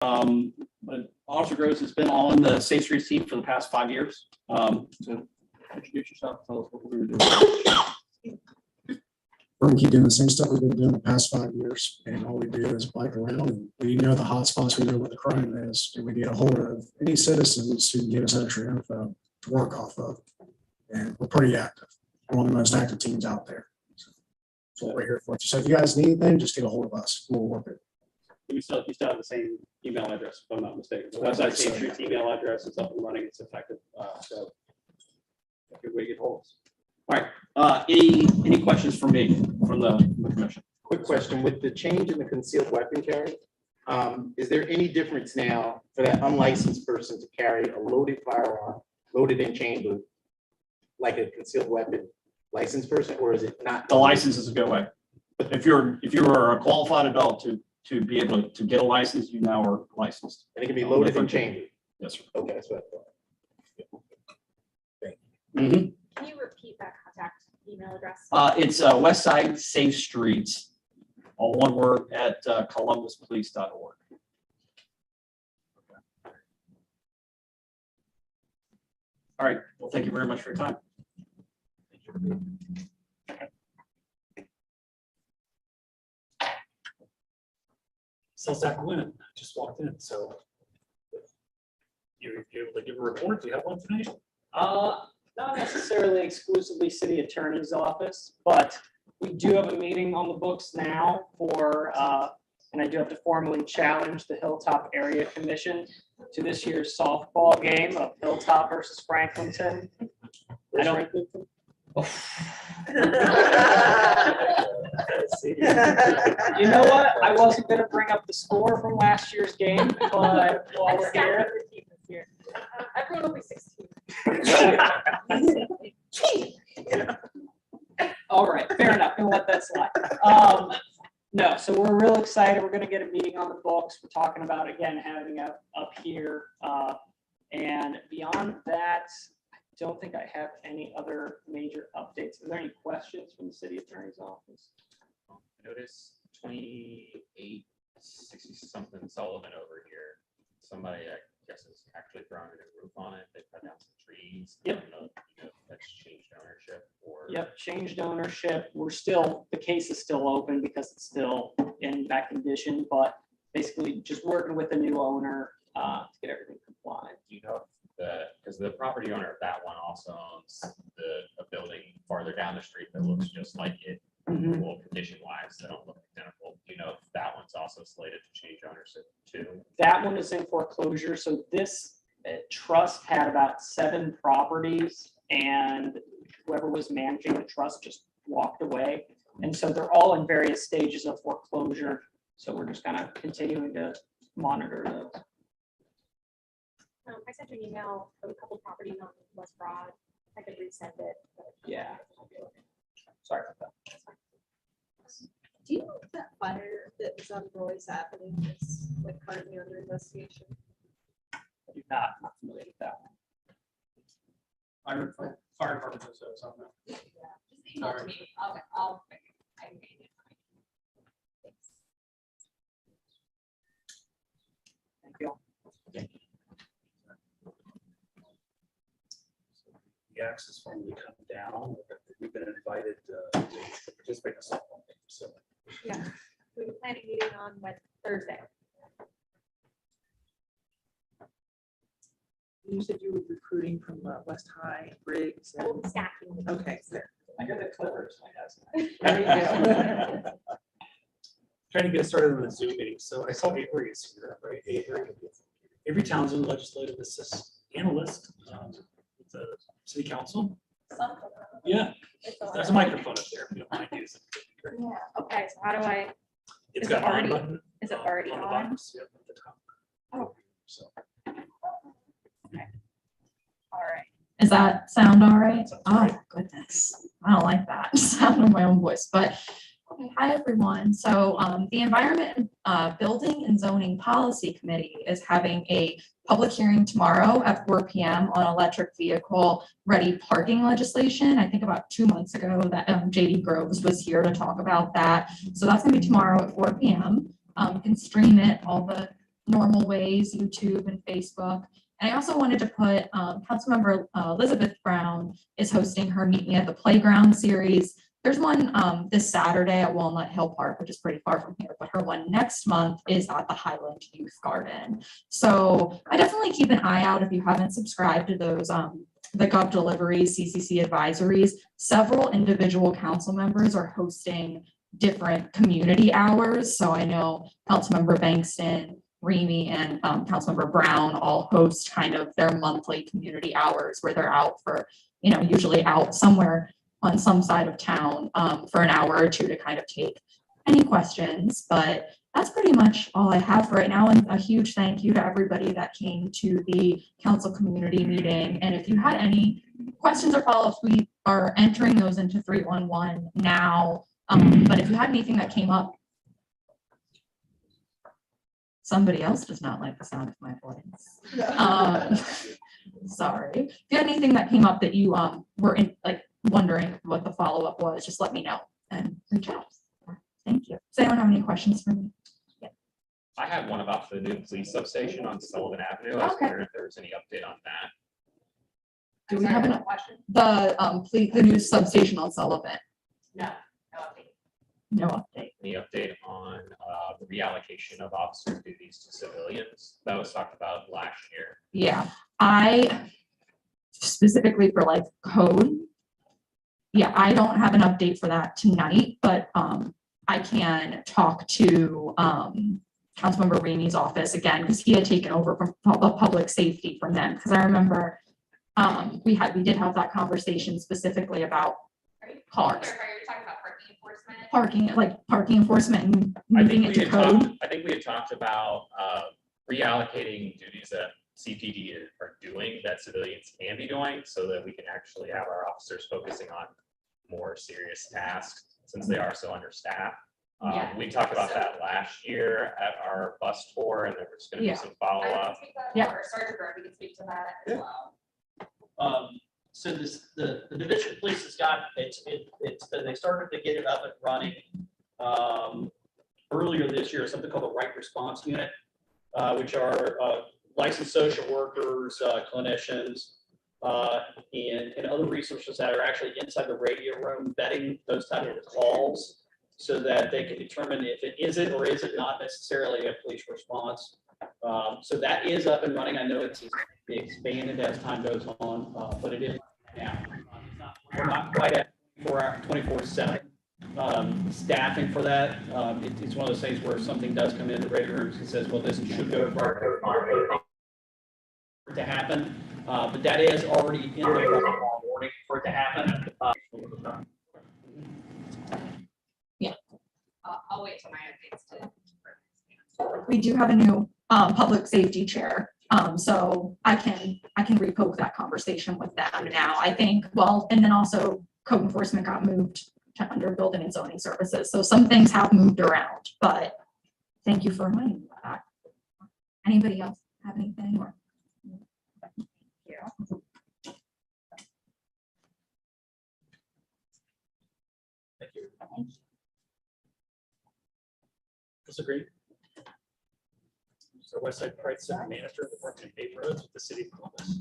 But Officer Gross has been on the Safe Streets team for the past 5 years. So introduce yourself, tell us what we're doing. We're gonna keep doing the same stuff we've been doing the past 5 years, and all we do is bike around, and we know the hot spots, we know what the crime is, and we get a hold of any citizens who can give us extra info to work off of. And we're pretty active. We're one of the most active teams out there. So that's what we're here for. So if you guys need anything, just get a hold of us. We'll work it. You still have the same email address, if I'm not mistaken. The website, Safe Streets email address, it's up and running, it's effective. So a good way to get hold of us. All right. Any questions for me from the commission? Quick question, with the change in the concealed weapon carry, is there any difference now for that unlicensed person to carry a loaded firearm, loaded in chamber, like a concealed weapon licensed person, or is it not? The licenses go away. But if you're a qualified adult to be able to get a license, you now are licensed. And it can be loaded in chamber? Yes, sir. Okay, that's what I thought. Mm-hmm. Can you repeat that contact email address? It's Westside Safe Streets, all one word, at columbuspolice.org. All right. Well, thank you very much for your time. So Zach Lynn just walked in, so you're able to give a report. Do you have one tonight? Not necessarily exclusively city attorney's office, but we do have a meeting on the books now for, and I do have to formally challenge the Hilltop Area Commission to this year's softball game of Hilltop versus Franklinton. I don't. You know what? I wasn't going to bring up the score from last year's game, but while we're here. Everyone will be 16. All right, fair enough. We'll let that slide. No, so we're real excited. We're going to get a meeting on the books. We're talking about, again, having a up here. And beyond that, I don't think I have any other major updates. Are there any questions from the city attorney's office? Notice 2860 something Sullivan over here. Somebody, I guess, is actually throwing a new roof on it. They cut down some trees. Yep. I don't know if that's changed ownership or. Yep, changed ownership. We're still, the case is still open because it's still in that condition, but basically just working with the new owner to get everything compliant. Do you know because the property owner of that one also owns a building farther down the street that looks just like it. Mhm. Well, condition wise, they don't look identical. Do you know if that one's also slated to change ownership too? That one is in foreclosure. So this trust had about 7 properties, and whoever was managing the trust just walked away. And so they're all in various stages of foreclosure. So we're just kind of continuing to monitor those. I sent you an email of a couple properties on West Broad. I could resend it. Yeah. Sorry about that. Do you know if that fire that was on Roy's Avenue is like currently under investigation? I'm not familiar with that one. Fire department says something. Yeah, just email it to me. I'll figure it. I made it. Thanks. Thank you. GHAC is finally come down. We've been invited to participate in a softball game. So Yeah, we were planning meeting on Thursday. You said you were recruiting from West High, Briggs. And... Stacking. Okay, fair. I hear the Clippers. There you go. trying to get started on a Zoom meeting. So I saw Avery is here, right? Avery Townsend, legislative analyst with the city council. Yeah, there's a microphone up there if you don't mind using it. Yeah. Okay, so how do I? It's Is got it an on already- button. Is it already the on? bottom, yeah, at the top. Oh. So All right. Is that sound all right? Sounds Oh, great. goodness. I don't like that sound of my own voice, but okay, hi, everyone. So the Environment Building and Zoning Policy Committee is having a public hearing tomorrow at 4 p.m. on electric vehicle ready parking legislation. I think about 2 months ago that JD Groves was here to talk about that. So that's gonna be tomorrow at 4 p.m. You can stream it. All the normal ways, YouTube and Facebook. And I also wanted to put, Councilmember Elizabeth Brown is hosting her Meet Me at the Playground series. There's one this Saturday at Walnut Hill Park, which is pretty far from here, but her one next month is at the Highland Youth Garden. So I definitely keep an eye out if you haven't subscribed to those the Gov Deliveries, CCC advisories. Several individual council members are hosting different community hours. So I know Councilmember Bankston, Remy, and Councilmember Brown all host kind of their monthly community hours where they're out for, you know, usually out somewhere on some side of town for an hour or two to kind of take any questions. But that's pretty much all I have for right now. And a huge thank you to everybody that came to the council community meeting. And if you had any questions or follow-ups, we are entering those into 311 now. But if you had anything that came up, somebody else does not like the sound of my voice. Sorry. If you had anything that came up that you were wondering what the follow-up was, just let me know and reach out. Thank you. Does anyone have any questions for me? Yeah. I have one about the new police substation on Sullivan Avenue. I was Okay. wondering if there was any update on that. Do we have the new substation on Sullivan? No, no update. No update. Any update on the reallocation of officer duties to civilians? That was talked about last year. Yeah, I specifically for like code. Yeah, I don't have an update for that tonight, but I can talk to Councilmember Ramey's office again, because he had taken over from public safety from them. Because I remember we did have that conversation specifically about cars. You're talking about parking enforcement? Parking enforcement and moving it to code. I think we had talked about reallocating duties that CPD are doing that civilians can be doing, so that we can actually have our officers focusing on more serious tasks since they are so understaffed. Yeah. We talked about that last year at our bus tour, and there was going to be some follow-up. Or Sergeant Bird, we can speak to that as well. So the division of police has got, they started to get it up and running earlier this year, something called the Right Response Unit, which are licensed social workers, clinicians, and other resources that are actually inside the radio room vetting those type of calls so that they can determine if it is it or is it not necessarily a police response. So that is up and running. I know it's expanded as time goes on, but it is now. We're not quite at 24/7 staffing for that. It's one of those things where something does come in the radio rooms and says, well, this should go to happen. But that is already in the morning for it to happen. Yeah. I'll wait till my updates to. We do have a new public safety chair. So I can repoke that conversation with them now. I think, well, and then also code enforcement got moved to under building and zoning services. So some things have moved around, but thank you for reminding me of that. Anybody else have anything or? Thank you. Disagree. So Westside Pride Center manager of the Department of Paved Roads with the city of Columbus.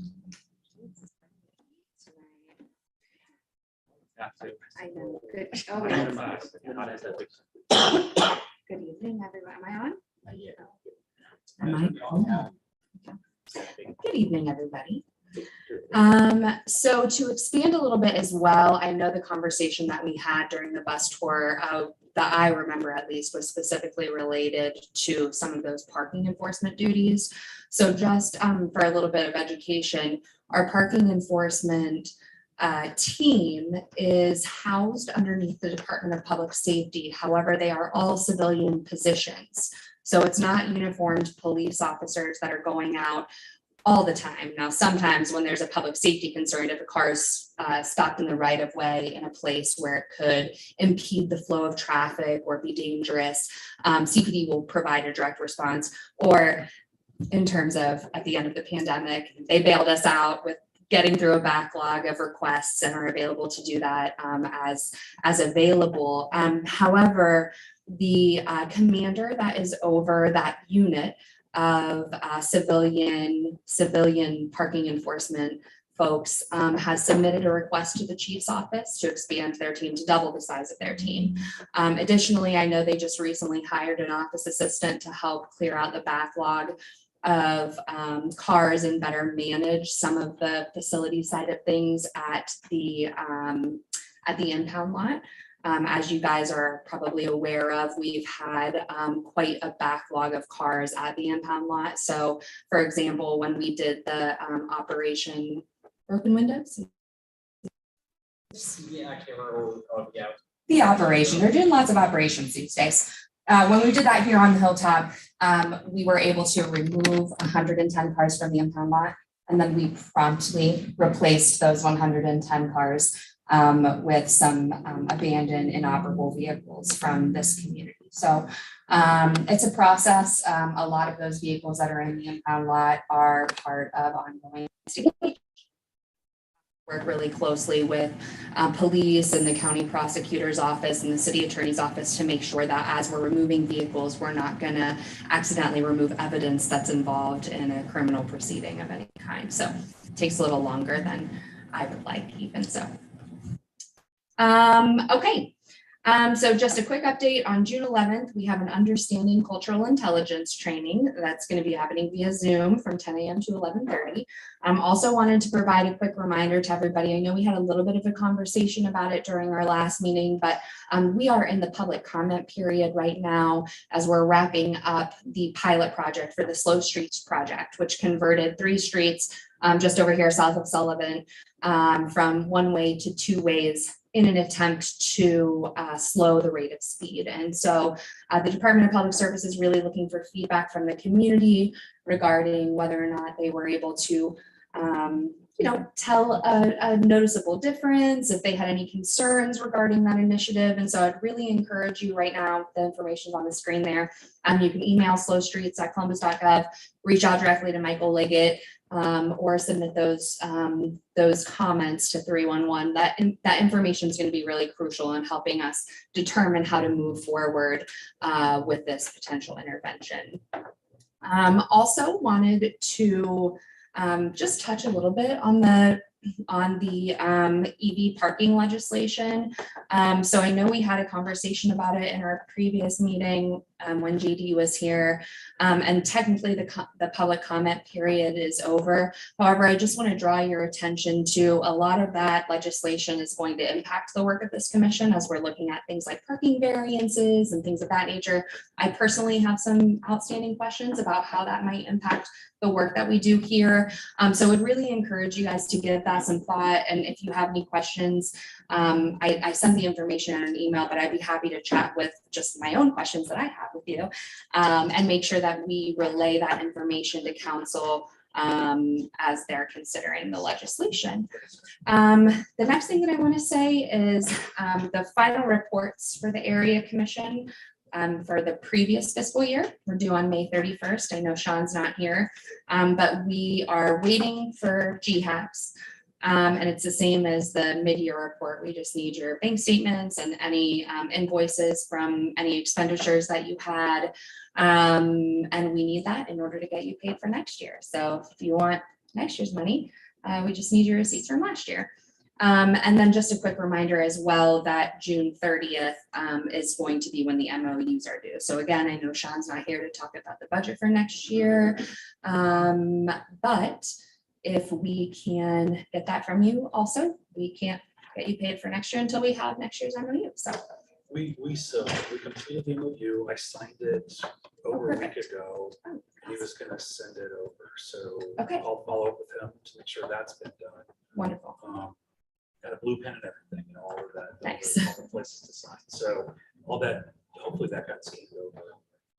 Have to. I know. Good. Oh, Not yes. in my- not as a- Good evening, everyone. Am I on? Yeah. Am I on? Good evening, everybody. So to expand a little bit as well, I know the conversation that we had during the bus tour, that I remember at least, was specifically related to some of those parking enforcement duties. So just for a little bit of education, our parking enforcement team is housed underneath the Department of Public Safety. However, they are all civilian positions. So it's not uniformed police officers that are going out all the time. Now, sometimes when there's a public safety concern, if a car is stopped in the right of way in a place where it could impede the flow of traffic or be dangerous, CPD will provide a direct response. Or in terms of at the end of the pandemic, they bailed us out with getting through a backlog of requests and are available to do that as available. However, the commander that is over that unit of civilian parking enforcement folks has submitted a request to the chief's office to expand their team to double the size of their team. Additionally, I know they just recently hired an office assistant to help clear out the backlog of cars and better manage some of the facility side of things at the impound lot. As you guys are probably aware of, we've had quite a backlog of cars at the impound lot. So for example, when we did the Operation Broken Windows. Yeah, I can't remember. Oh, yeah. The operation, they're doing lots of operations these days. When we did that here on the hilltop, we were able to remove 110 cars from the impound lot. And then we promptly replaced those 110 cars with some abandoned inoperable vehicles from this community. So it's a process. A lot of those vehicles that are in the impound lot are part of ongoing investigation. Work really closely with police and the county prosecutor's office and the city attorney's office to make sure that as we're removing vehicles, we're not going to accidentally remove evidence that's involved in a criminal proceeding of any kind. So it takes a little longer than I would like, even so. Okay. So just a quick update on June 11th, we have an understanding cultural intelligence training that's going to be happening via Zoom from 10 a.m. to 11:30. Also wanted to provide a quick reminder to everybody. I know we had a little bit of a conversation about it during our last meeting, but we are in the public comment period right now as we're wrapping up the pilot project for the Slow Streets project, which converted 3 streets just over here south of Sullivan from 1 way to 2 ways in an attempt to slow the rate of speed. And so the Department of Public Service is really looking for feedback from the community regarding whether or not they were able to, tell a noticeable difference, if they had any concerns regarding that initiative. And so I'd really encourage you right now, the information's on the screen there. You can email slowstreets@columbus.gov, reach out directly to Michael Liggett, or submit those comments to 311. That information is going to be really crucial in helping us determine how to move forward with this potential intervention. Also wanted to just touch a little bit on the EV parking legislation. So I know we had a conversation about it in our previous meeting when JD was here, and technically the public comment period is over. However, I just want to draw your attention to a lot of that legislation is going to impact the work of this commission as we're looking at things like parking variances and things of that nature. I personally have some outstanding questions about how that might impact the work that we do here. So I would really encourage you guys to give that some thought. And if you have any questions, I sent the information in an email, but I'd be happy to chat with just my own questions that I have with you and make sure that we relay that information to council as they're considering the legislation. The next thing that I want to say is the final reports for the area commission for the previous fiscal year. We're due on May 31st. I know Sean's not here, but we are waiting for GHACs. And it's the same as the mid-year report. We just need your bank statements and any invoices from any expenditures that you had. And we need that in order to get you paid for next year. So if you want next year's money, we just need your receipts from last year. And then just a quick reminder as well that June 30th is going to be when the MOUs are due. So again, I know Sean's not here to talk about the budget for next year, but if we can get that from you also, we can't get you paid for next year until we have next year's MOU. So We completed the MOU. I signed it over a week ago. He was gonna send it over. So Okay. I'll follow up with him to make sure that's been done. wonderful. Got a blue pen and everything, and all of that. Nice. All the places to sign. So all that, hopefully that got scanned over.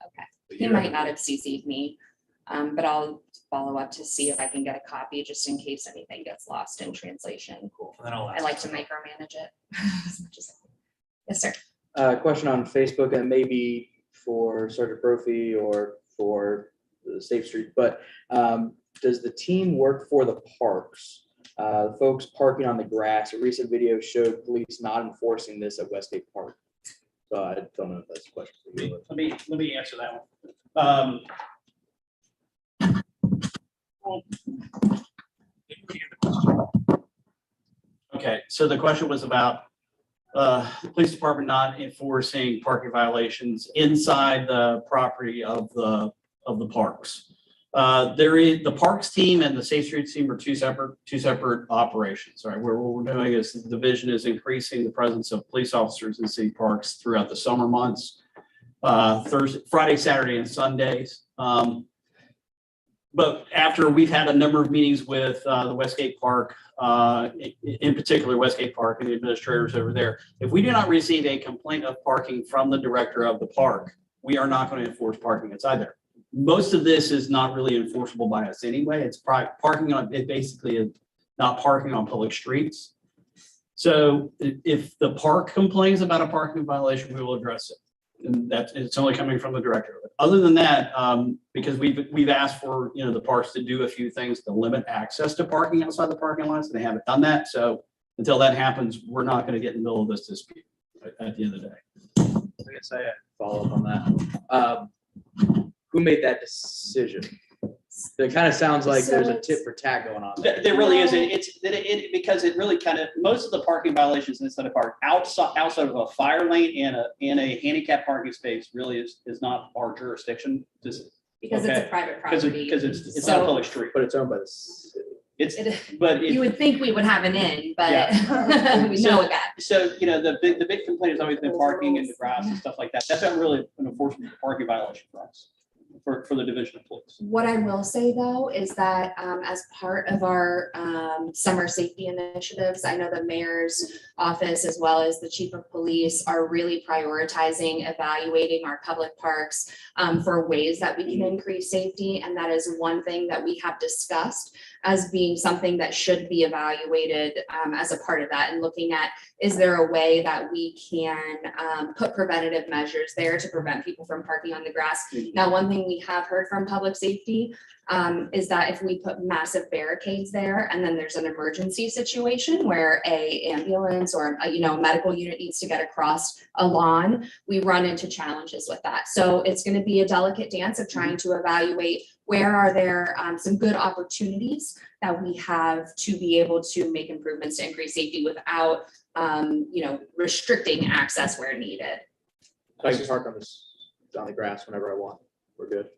Okay. But He you might have- not have CC'd me, but I'll follow up to see if I can get a copy just in case anything gets lost in translation. Cool. And then I'll I ask like to him. micromanage it as much as I can. Yes, sir. Question on Facebook, and maybe for Sergeant Brophy or for the Safe Street, but does the team work for the parks? Folks parking on the grass, a recent video showed police not enforcing this at Westgate Park. So I don't know if that's a question for you. Let me answer that one. Okay, so the question was about the police department not enforcing parking violations inside the property of the parks. There is, the parks team and the Safe Streets team are two separate operations, right? What we're doing is the division is increasing the presence of police officers in city parks throughout the summer months, Friday, Saturday, and Sundays. But after we've had a number of meetings with the Westgate Park, in particular Westgate Park and the administrators over there, if we do not receive a complaint of parking from the director of the park, we are not going to enforce parking inside there. Most of this is not really enforceable by us anyway. It's parking on, it basically is not parking on public streets. So if the park complains about a parking violation, we will address it. And that's, it's only coming from the director. Other than that, because we've asked for, you know, the parks to do a few things to limit access to parking outside the parking lots, and they haven't done that. So until that happens, we're not going to get in the middle of this dispute at the end of the day. I guess I had to follow up on that. Who made that decision? It kind of sounds like So there's a it's- tit for tat going on. There really is. It's because it really kind of, most of the parking violations inside the park outside of a fire lane and a handicap parking space really is not our jurisdiction. Because it's a Okay. private Because property. it's not a So- public street. But it's owned by the city. But You would think we would have an in, but Yeah. we know that. So, you know, the big complaint has always been parking in the grass and stuff like that. That's not really an enforcement parking violation for us, for the division of police. What I will say though, is that as part of our summer safety initiatives, I know the mayor's office as well as the chief of police are really prioritizing evaluating our public parks for ways that we can increase safety. And that is one thing that we have discussed as being something that should be evaluated as a part of that, and looking at, is there a way that we can put preventative measures there to prevent people from parking on the grass? Now, one thing we have heard from public safety is that if we put massive barricades there and then there's an emergency situation where a ambulance or a medical unit needs to get across a lawn, we run into challenges with that. So it's going to be a delicate dance of trying to evaluate where are there some good opportunities that we have to be able to make improvements to increase safety without restricting access where needed. I can park on the grass whenever I want. We're good.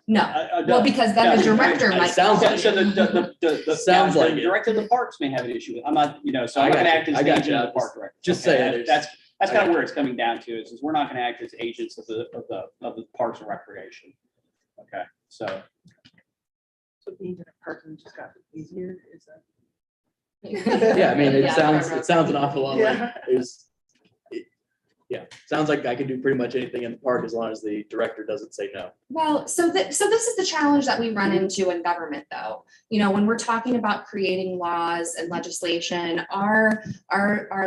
No, well, because then the director might. Sounds like So the Sounds like the it. director of the parks may have an issue with. I'm not, so I I'm not got gonna you. act as I the got agent you. of the park director. Just Okay, saying. That's I kind got of where it's coming down to is we're not gonna act as agents of the parks and recreation. Okay, so. So being in a parking just got easier, is that? Yeah, I mean, it Yeah, sounds an awful lot like Yeah. yeah, sounds like I can do pretty much anything in the park as long as the director doesn't say no. Well, so this is the challenge that we run into in government, though. When we're talking about creating laws and legislation, our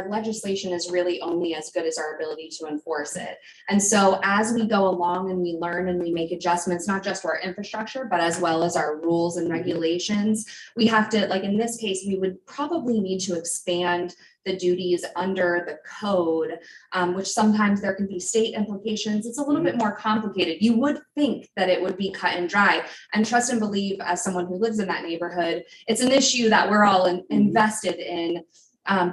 legislation is really only as good as our ability to enforce it. And so as we go along and we learn and we make adjustments, not just to our infrastructure, but as well as our rules and regulations, we have to, like in this case, we would probably need to expand the duties under the code, which sometimes there can be state implications. It's a little bit more complicated. You would think that it would be cut and dry, and trust and believe, as someone who lives in that neighborhood, it's an issue that we're all invested in,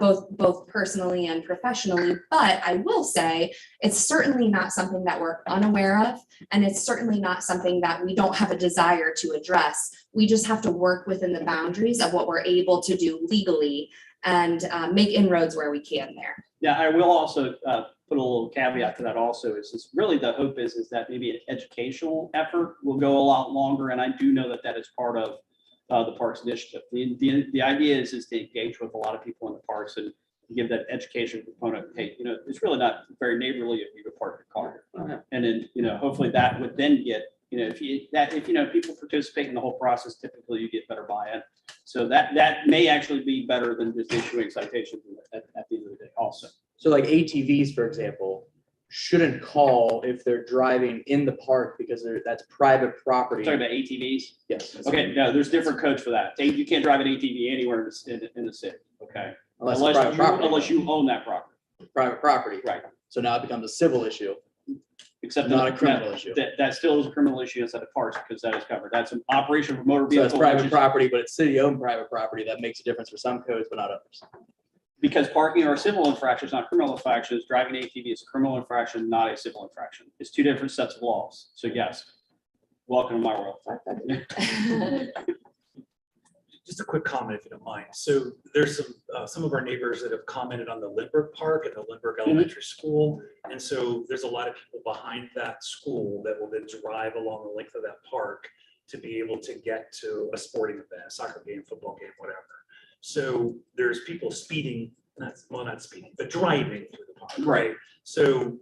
both personally and professionally. But I will say it's certainly not something that we're unaware of, and it's certainly not something that we don't have a desire to address. We just have to work within the boundaries of what we're able to do legally and make inroads where we can there. Yeah, I will also put a little caveat to that also is really the hope is that maybe an educational effort will go a lot longer. And I do know that is part of the parks initiative. The idea is to engage with a lot of people in the parks and give that education component. Hey, it's really not very neighborly of you to park your car. And then, hopefully that would then get, if people participate in the whole process, typically you get better buy-in. So that may actually be better than just issuing citations at the end of the day also. So like ATVs, for example, shouldn't call if they're driving in the park because that's private property. Talking about ATVs? Yes. Okay, no, there's different codes for that. You can't drive an ATV anywhere in the city, okay? Unless it's private property. Unless you own that property. Private property. Right. So now it becomes a civil issue. Except Not a criminal issue. That still is a criminal issue inside of parks because that is covered. That's an operation of a motor So vehicle. it's private which is- property, but it's city-owned private property. That makes a difference for some codes, but not others. Because parking are civil infractions, not criminal infractions. Driving an ATV is a criminal infraction, not a civil infraction. It's two different sets of laws. So yes, welcome to my world. Just a quick comment, if you don't mind. So there's some of our neighbors that have commented on the Lindbergh Park and the Lindbergh Elementary School. And so there's a lot of people behind that school that will then drive along the length of that park to be able to get to a sporting event, a soccer game, football game, whatever. So there's people speeding, not speeding, but driving through the park, right? So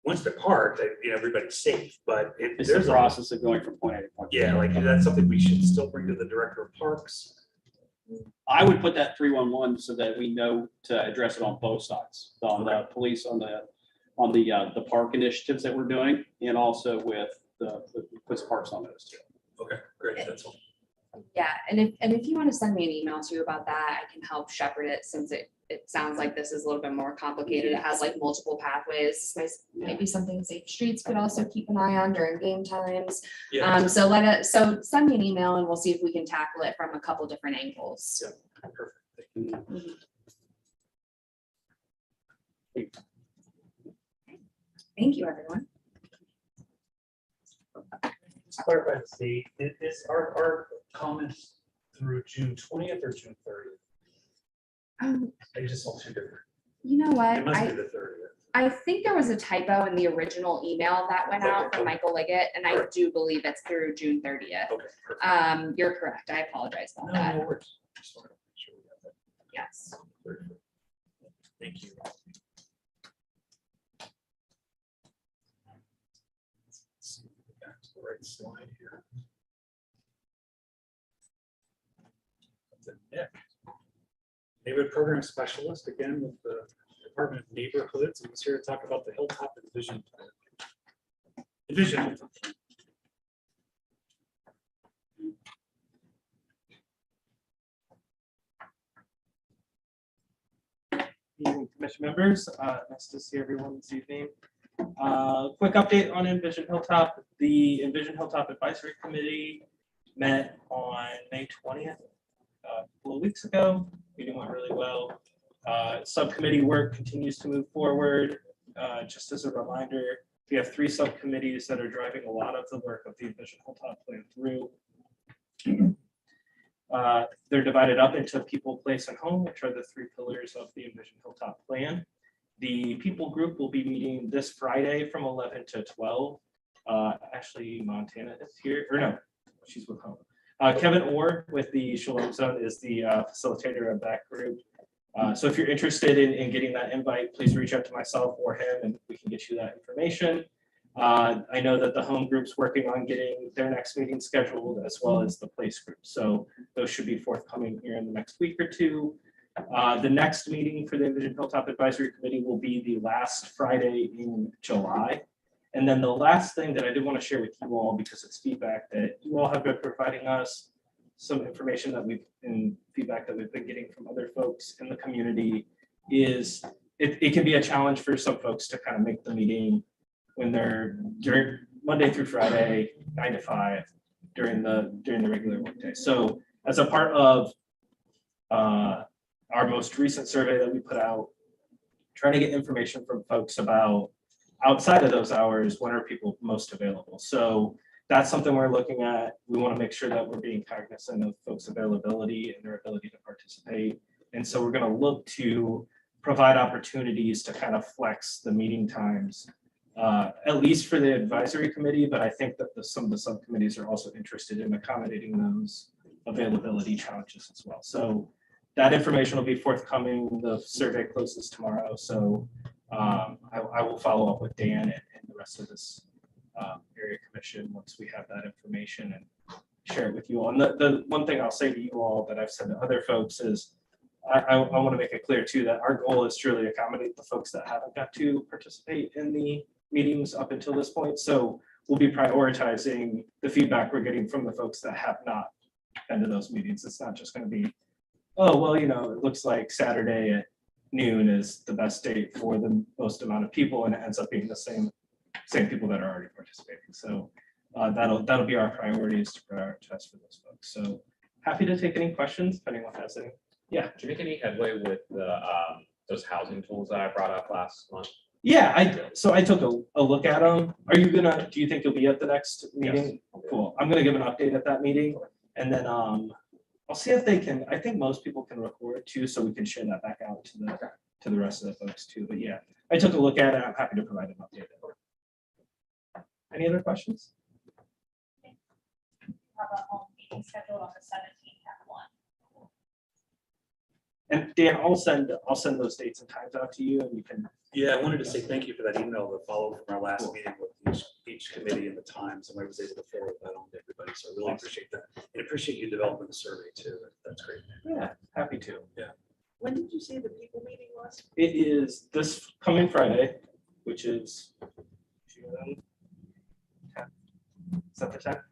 once they're parked, everybody's safe, but It's there's the a process of going from point A to point B. yeah, like that's something we should still bring to the director of parks. I would put that 311 so that we know to address it on both sides, on the police, on the park initiatives that we're doing, and also with the Quiz Parks on those too. Okay, great, that's all. Yeah, and if you want to send me an email too about that, I can help shepherd it since it sounds like this is a little bit more complicated. It has like multiple pathways. This might be something Safe Streets could also keep an eye on during game times. Yeah, So send me an email and we'll see if we can tackle it from a couple different angles. yeah, perfect. Thank you, everyone. Just clarify the date. Is our comments through June 20th or June 30th? I just saw two different. You know what? It must be the 30th. I think there was a typo in the original email that went out from Michael Liggett, and I do believe it's through June 30th. Okay, perfect. You're correct. I apologize about No, that. no worries. Just wanted to make sure we got that. Yes. Perfect. Thank you. Let's see if we get back to the right slide here. That's Nick. Neighborhood Program Specialist, again with the Department of Neighborhoods, and he's here to talk about the Hilltop Envision Plan. Envision. Evening, commission members. Nice to see everyone this evening. Quick update on Envision Hilltop. The Envision Hilltop Advisory Committee met on May 20th, a couple of weeks ago. Meeting went really well. Subcommittee work continues to move forward. Just as a reminder, we have 3 subcommittees that are driving a lot of the work of the Envision Hilltop plan through. They're divided up into people, place, and home, which are the 3 pillars of the Envision Hilltop plan. The people group will be meeting this Friday from 11 to 12. Ashley Montana is here, or no, she's with home. Kevin Orr with the Shalom Zone is the facilitator of that group. So if you're interested in getting that invite, please reach out to myself or him and we can get you that information. I know that the home group's working on getting their next meeting scheduled as well as the place group. So those should be forthcoming here in the next week or two. The next meeting for the Envision Hilltop Advisory Committee will be the last Friday in July. And then the last thing that I did want to share with you all, because it's feedback that you all have been providing us, some information that feedback that we've been getting from other folks in the community, is it can be a challenge for some folks to kind of make the meeting when they're during Monday through Friday, 9 to 5 during the regular workday. So as a part of our most recent survey that we put out, trying to get information from folks about outside of those hours, when are people most available? So that's something we're looking at. We want to make sure that we're being cognizant of folks' availability and their ability to participate. And so we're going to look to provide opportunities to kind of flex the meeting times, at least for the advisory committee, but I think that some of the subcommittees are also interested in accommodating those availability challenges as well. So that information will be forthcoming. The survey closes tomorrow. So I will follow up with Dan and the rest of this area commission once we have that information and share it with you all. And the one thing I'll say to you all that I've said to other folks is I want to make it clear too that our goal is to really accommodate the folks that haven't got to participate in the meetings up until this point. So we'll be prioritizing the feedback we're getting from the folks that have not been to those meetings. It's not just going to be, oh, well, it looks like Saturday at noon is the best date for the most amount of people, and it ends up being the same same people that are already participating. So that'll be our priority, is to prioritize for those folks. So happy to take any questions if anyone has any. Yeah. Did you make any headway with the, those housing tools that I brought up last month? Yeah, I took a look at them. Do you think you'll be at the next meeting? Yes. Cool. I'm gonna give an update at that meeting, and then I'll see if they can, I think most people can record too, so we can share that back out to the rest of the folks too. But yeah, I took a look at it. I'm happy to provide an update. Any other questions? Have a home meeting scheduled on the 17th at 1. And Dan, I'll send those dates and times out to you, and you can. Yeah, I wanted to say thank you for that email that followed from our last meeting with each committee and the times, and I was able to forward that on to everybody, so I really appreciate that. And appreciate you developing the survey too, that's great. Yeah, happy to. Yeah. When did you say the people meeting was? It is this coming Friday, which is June 10th. Is that the 10th?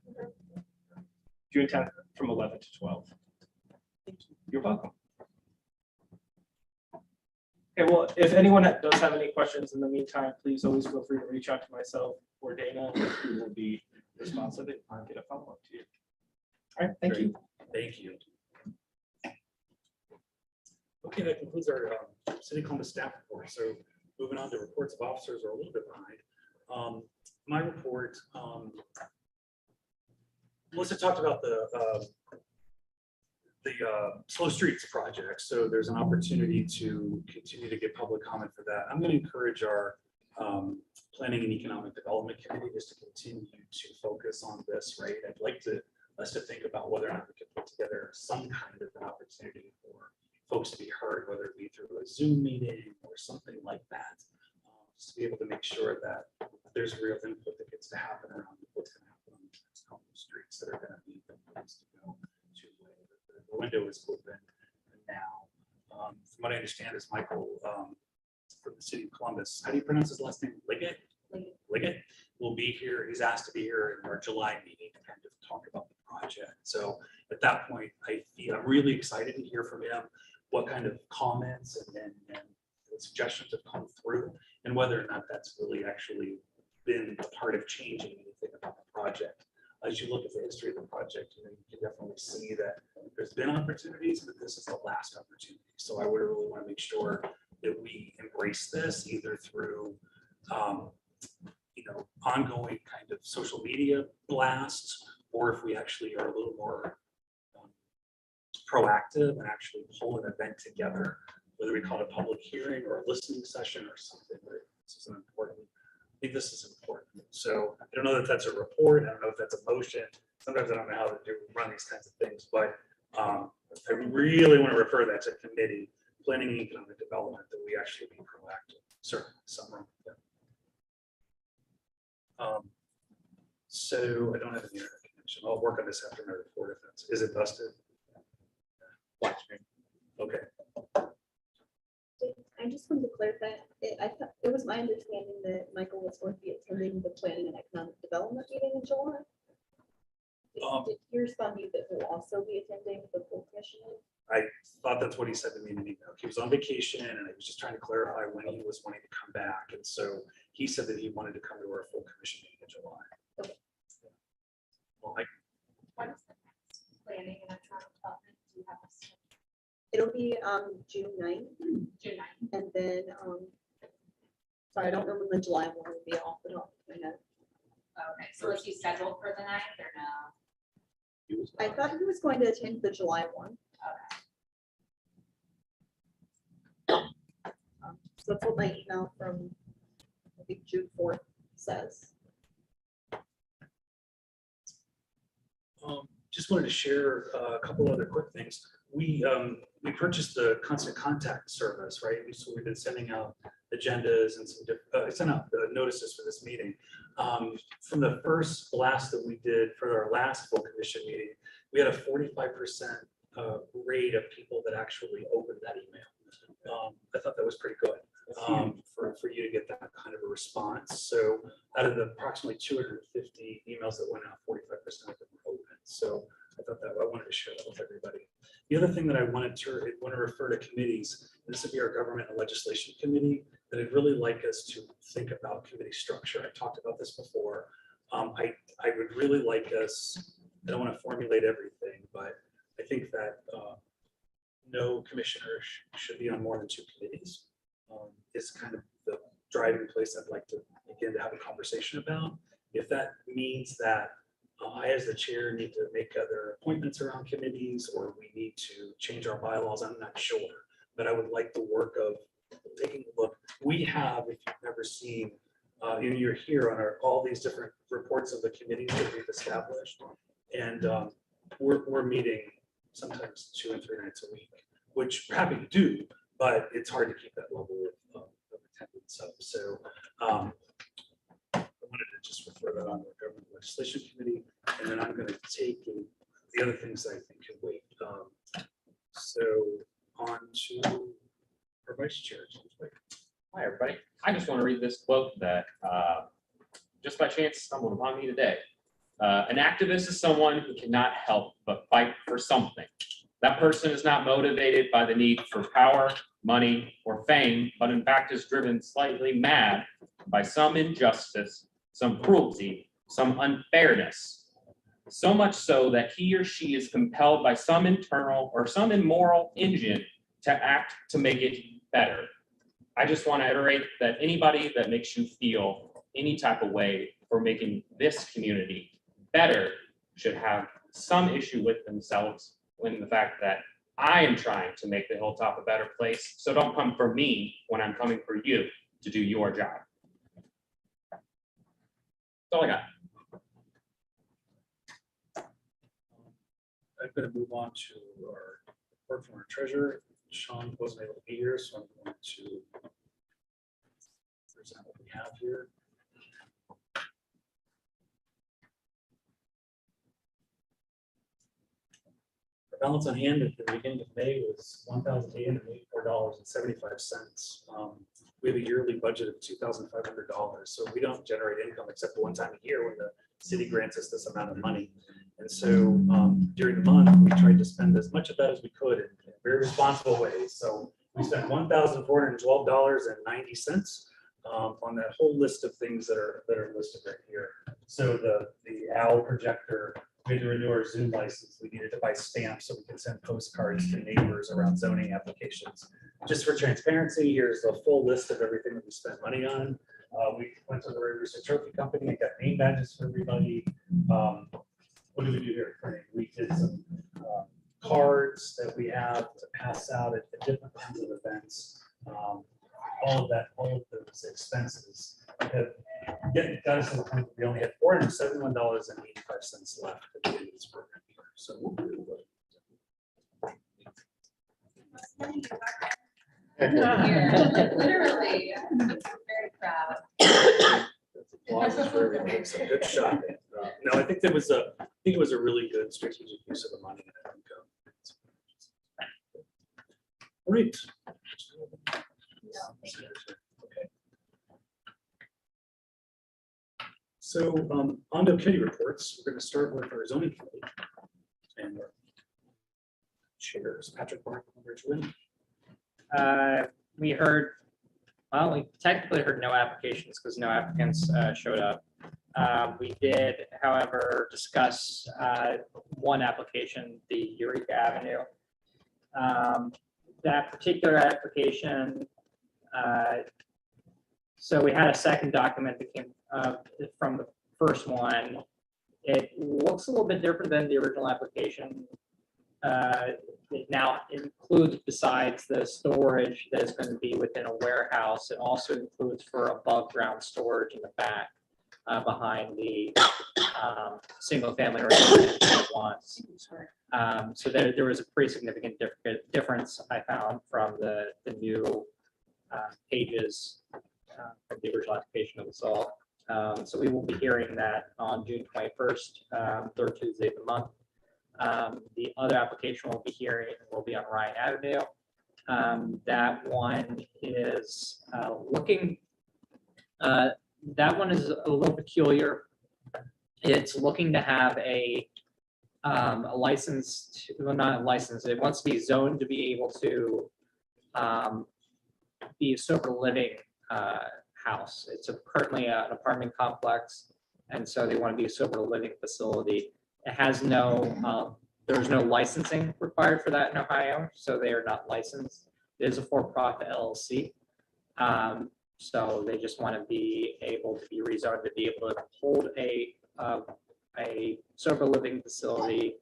June 10th from 11 to 12. You're welcome. Okay, well, if anyone does have any questions in the meantime, please always feel free to reach out to myself or Dana, who will be responsive and get a follow-up to you. All right, thank you. Thank you. Okay, that concludes our City Columbus staff report. So moving on to reports of officers, are a little bit behind. My report, Melissa talked about the Slow Streets project. So there's an opportunity to continue to get public comment for that. I'm going to encourage our Planning and Economic Development Committee just to continue to focus on this, right? I'd like us to think about whether or not we can put together some kind of an opportunity for folks to be heard, whether it be through a Zoom meeting or something like that, just to be able to make sure that there's real input that gets to happen around what's going to happen on the next couple of streets that are going to be the place to go to. The window is open now. From what I understand is Michael from the city of Columbus. How do you pronounce his last name? Liggett? Liggett will be here. He's asked to be here in our July meeting to kind of talk about the project. So at that point, I'm really excited to hear from him what kind of comments and suggestions have come through, and whether or not that's really actually been a part of changing anything about the project. As you look at the history of the project, you can definitely see that there's been opportunities, but this is the last opportunity. So I would really want to make sure that we embrace this either through ongoing kind of social media blasts, or if we actually are a little more proactive and actually pull an event together, whether we call it a public hearing or a listening session or something. This is important. I think this is important. So I don't know if that's a report. I don't know if that's a motion. Sometimes I don't know how to run these kinds of things, but I really want to refer that to committee, planning and economic development, that we actually be proactive. Certainly, some room. Yeah. So I don't have an internet connection. I'll work on this after my report. If that's, is it busted? Black screen. Okay. I just wanted to clarify, I thought, it was my understanding that Michael was going to be attending the Planning and Economic Development meeting in July. Did you respond to you that he'll also be attending the full commission? I thought that's what he said to me in an email. He was on vacation and I was just trying to clarify when he was wanting to come back. And so he said that he wanted to come to our full commission meeting in July. Okay. Well, What is the next planning and economic development? Do you have a schedule? It'll be June 9th. June 9th. And then, sorry, I don't know when the July one will be off the top of my head. Okay, so is he scheduled for the 9th or no? I thought he was going to attend the July one. So that's what my email from, I think, June 4th says. Just wanted to share a couple other quick things. We purchased the constant contact service, right? So we've been sending out agendas and some different, sent out notices for this meeting. From the first blast that we did for our last full commission meeting, we had a 45% rate of people that actually opened that email. I thought that was pretty good for you to get that kind of a response. So out of the approximately 250 emails that went out, 45% of them were open. So I thought that I wanted to share that with everybody. The other thing that I wanted to refer to committees, this would be our government and legislation committee. that I'd really like us to think about committee structure. I've talked about this before. I would really like us, I don't want to formulate everything, but I think that no commissioner should be on more than 2 committees. Is kind of the driving place I'd like to begin to have a conversation about. If that means that I, as the chair, need to make other appointments around committees, or we need to change our bylaws, I'm not sure. But I would like the work of taking a look. We have, if you've never seen, you're here on all these different reports of the committees that we've established. And we're meeting sometimes 2 and 3 nights a week, which we're happy to do, but it's hard to keep that level of attendance up. So I wanted to just refer that on to the Government Legislation Committee, and then I'm going to take the other things that I think can wait. So on to our Vice Chair. Hi, everybody. I just want to read this quote that just by chance stumbled upon me today. An activist is someone who cannot help but fight for something. That person is not motivated by the need for power, money, or fame, but in fact is driven slightly mad by some injustice, some cruelty, some unfairness. So much so that he or she is compelled by some internal or some immoral engine to act to make it better. I just want to iterate that anybody that makes you feel any type of way for making this community better should have some issue with themselves when the fact that I am trying to make the Hilltop a better place. So don't come for me when I'm coming for you to do your job. That's all I got. I'm going to move on to our report from our treasurer. Sean wasn't able to be here, so I'm going to present what we have here. Our balance on hand at the beginning of May was $1,884.75. We have a yearly budget of $2,500, so we don't generate income except for one time a year when the city grants us this amount of money. And so during the month, we tried to spend as much of that as we could in very responsible ways. So we spent $1,412.90 on that whole list of things that are listed right here. So the OWL projector, we had to renew our Zoom license. We needed to buy stamps so we could send postcards to neighbors around zoning applications. Just for transparency, here's the full list of everything that we spent money on. We went to the Ray Rooster Trophy Company and got name badges for everybody. What do we do here? We did some cards that we have to pass out at different kinds of events. All of those expenses have got us to the point that we only had $471.85 left at the end of this program here. So we'll do Literally, I'm very proud. Good shot. No, I think it was a really good strategic use of the money. I think, great. Okay. So on to committee reports. We're going to start with our zoning committee and our chairs, Patrick Mark and Rich Wynn. We technically heard no applications because no applicants showed up. We did, however, discuss one application, the Eureka Avenue. That particular application, so we had a second document that came from the first one. It looks a little bit different than the original application. It now includes, besides the storage that is going to be within a warehouse, it also includes for above ground storage in the back behind the single family residential ones. So there was a pretty significant difference I found from the new pages from the original application of the all. So we will be hearing that on June 21st, third Tuesday of the month. The other application we'll be hearing will be on Ryan Avenue. That one is that one is a little peculiar. It's looking to have a license, well, not a license, it wants to be zoned to be able to be a sober living house. It's currently an apartment complex, and so they want to be a sober living facility. It has no, there's no licensing required for that in Ohio, so they are not licensed. It is a for-profit LLC. So they just want to be able to be rezoned to be able to hold a sober living facility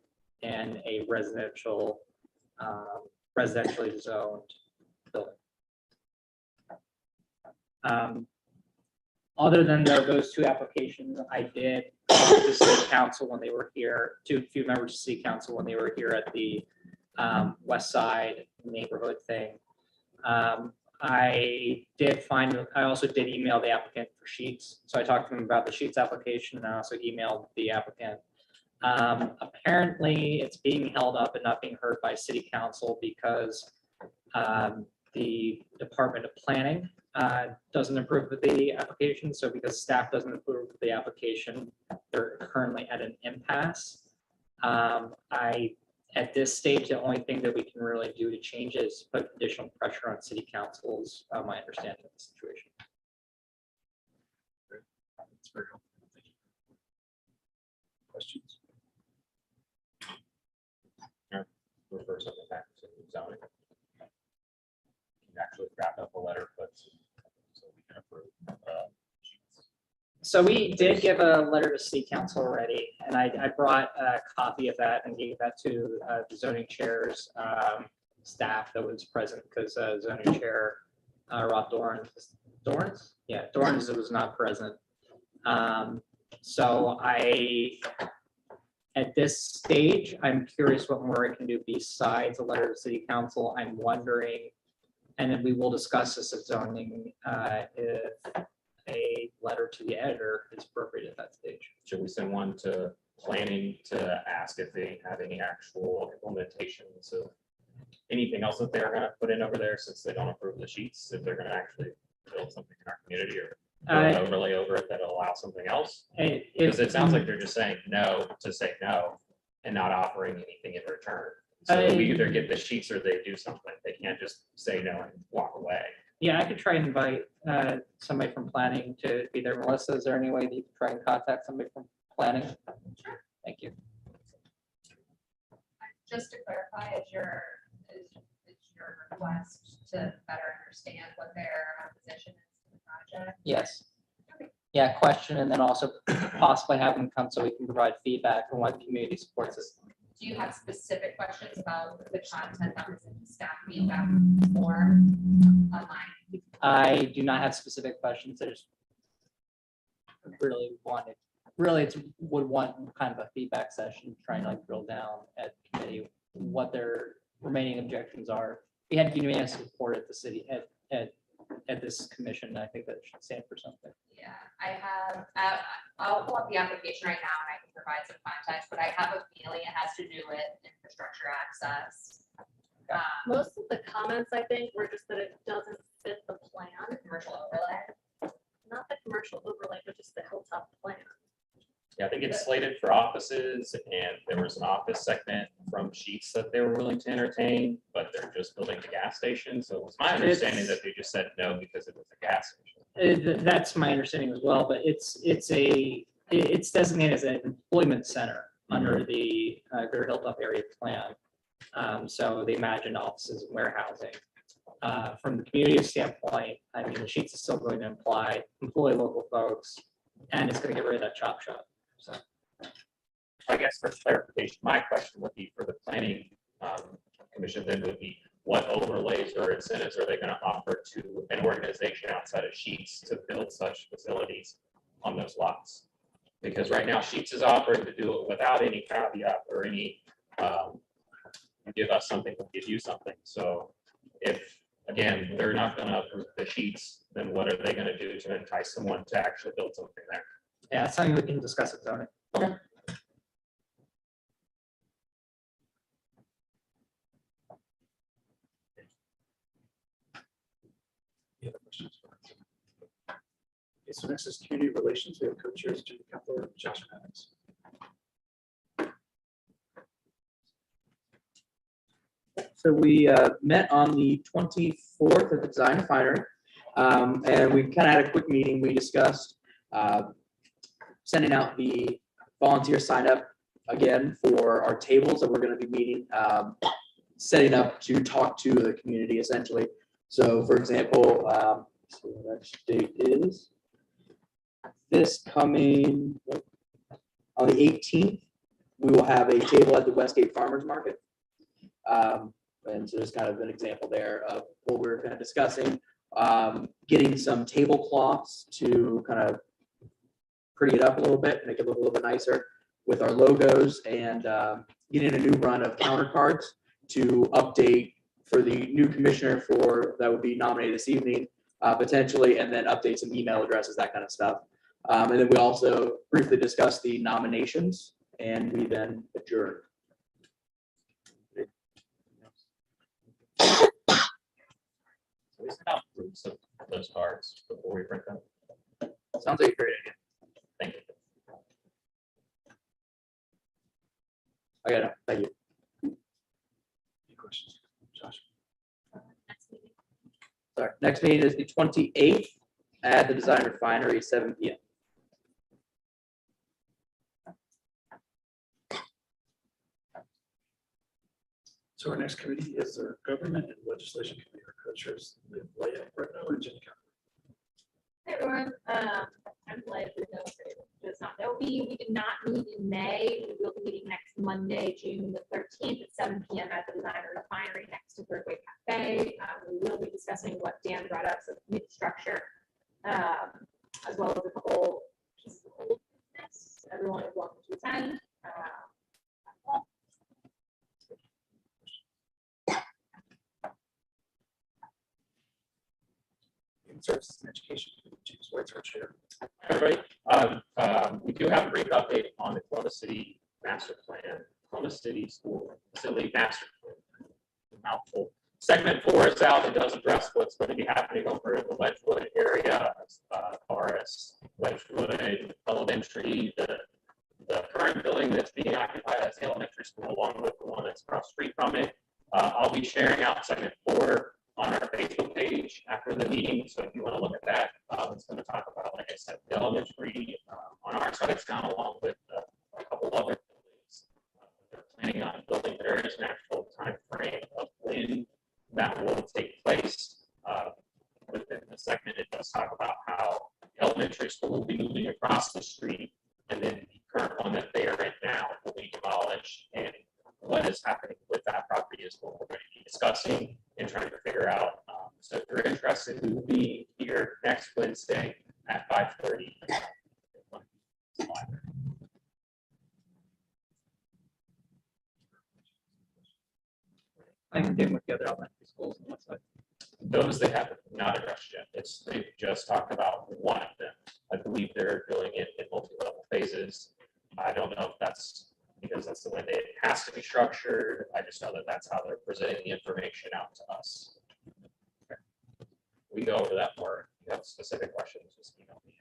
and a residentially zoned building. Other than those two applications, I did talk to city council when they were here, to a few members of city council when they were here at the West Side neighborhood thing. I also did email the applicant for Sheets. So I talked to them about the Sheets application, and I also emailed the applicant. Apparently it's being held up and not being heard by city council because the Department of Planning doesn't approve of the application. So because staff doesn't approve of the application, they're currently at an impasse. At this stage, the only thing that we can really do to change is put additional pressure on city councils, my understanding of the situation. That's very helpful. Thank you. Questions? Refer something back to zoning. You actually wrap up a letter, but so we can approve. So we did give a letter to city council already, and I brought a copy of that and gave that to the zoning chair's staff that was present, because zoning chair Rob Dorans was not present. So at this stage, I'm curious what more I can do besides a letter to city council. I'm wondering, and then we will discuss this at zoning, if a letter to the editor is appropriate at that stage. Should we send one to planning to ask if they have any actual implementations of anything else that they're gonna put in over there, since they don't approve the sheets, if they're gonna actually build something in our community or an overlay over it that'll allow something else? Because it sounds like they're just saying no to say no and not offering anything in return. So we either get the sheets or they do something. They can't just say no and walk away. Yeah, I could try and invite somebody from planning to be there. Melissa, is there any way that you could try and contact somebody from planning? Thank you. Just to clarify, is your request to better understand what their position is to the project? Yes. Yeah, question, and then also possibly have them come so we can provide feedback on what community supports us. Do you have specific questions about the content that was in the staff feedback form online? I do not have specific questions. I just really would want kind of a feedback session, trying to drill down at committee what their remaining objections are. We had unanimous support at the city at this commission. I think that should stand for something. Yeah, I have, I'll pull up the application right now and I can provide some context, but I have a feeling it has to do with infrastructure access. Most of the comments, I think, were just that it doesn't fit the plan. Commercial overlay. Not the commercial overlay, but just the hilltop plan. Yeah, I think it's slated for offices, and there was an office segment from Sheets that they were willing to entertain, but they're just building the gas station. So it was my understanding that they just said no because it was a gas station. That's my understanding as well, but it's designated as an employment center under the Greater Hilltop Area Plan. So they imagine offices and warehousing. From the community standpoint, I mean, the Sheets is still going to employ local folks, and it's going to get rid of that chop shop. So I guess for clarification, my question would be for the planning commission then would be, what overlays or incentives are they going to offer to an organization outside of Sheets to build such facilities on those lots? Because right now Sheets is offering to do it without any caveat or any give us something, we'll give you something. So if, again, they're not going to approve the Sheets, then what are they going to do to entice someone to actually build something there? yeah, it's something we can discuss at zoning. Okay. Any other questions? Okay, so next is community relations. We have co-chairs, Jimmy Kepler, Josh Maddox. So we met on the 24th at the Design Refinery. And we kind of had a quick meeting. We discussed sending out the volunteer sign up again for our tables that we're going to be meeting, setting up to talk to the community essentially. So for example, so the next date is this coming on the 18th. We will have a table at the Westgate Farmers Market. And so there's kind of an example there of what we're kind of discussing, getting some tablecloths to kind of pretty it up a little bit, make it look a little bit nicer with our logos, and getting a new run of counter cards to update for the new commissioner that would be nominated this evening, potentially, and then update some email addresses, that kind of stuff. And then we also briefly discussed the nominations, and we then adjourned. We sent out groups of those cards before we print them. Sounds like a great idea. Thank you. I got it. Thank you. Any questions? Josh? Sorry. Next meeting is the 28th at the Design Refinery, 7 p.m. So our next committee is our government and legislation committee. Our co-chairs live right now in Jenny County. Hey everyone, I'm glad for those who does not know me. We did not meet in May. We will be meeting next Monday, June the 13th at 7 p.m. at the Designer Refinery next to Third Way Cafe. We will be discussing what Dan brought up, so community structure, as well as a couple pieces of old business. Everyone is welcome to attend. Services and Education, James White's our chair. Everybody, we do have a brief update on the Columbus City Master Plan, Columbus City School Facility Master Plan. Mouthful. Segment 4 is out. It does address what's going to be happening over in the Wedgewood area, as far as Wedgewood Elementary, the current building that's being occupied as the elementary school, along with the one that's across the street from it. I'll be sharing out segment 4 on our Facebook page after the meeting. So if you want to look at that, it's going to talk about, like I said, the elementary on our side of town, along with a couple other buildings. They're planning on building. There is an actual time frame of when that will take place. Within the segment, it does talk about how the elementary school will be moving across the street, and then the current one that they are in now will be demolished, and what is happening with that property is what we're going to be discussing and trying to figure out. So if you're interested, we will be here next Wednesday at 5:30. I can get with the other elementary schools on the website. Those they have not addressed yet. They've just talked about one of them. I believe they're doing it in multi-level phases. I don't know if that's because that's the way it has to be structured. I just know that that's how they're presenting the information out to us. Okay. We go over that more. If you have specific questions, just email me.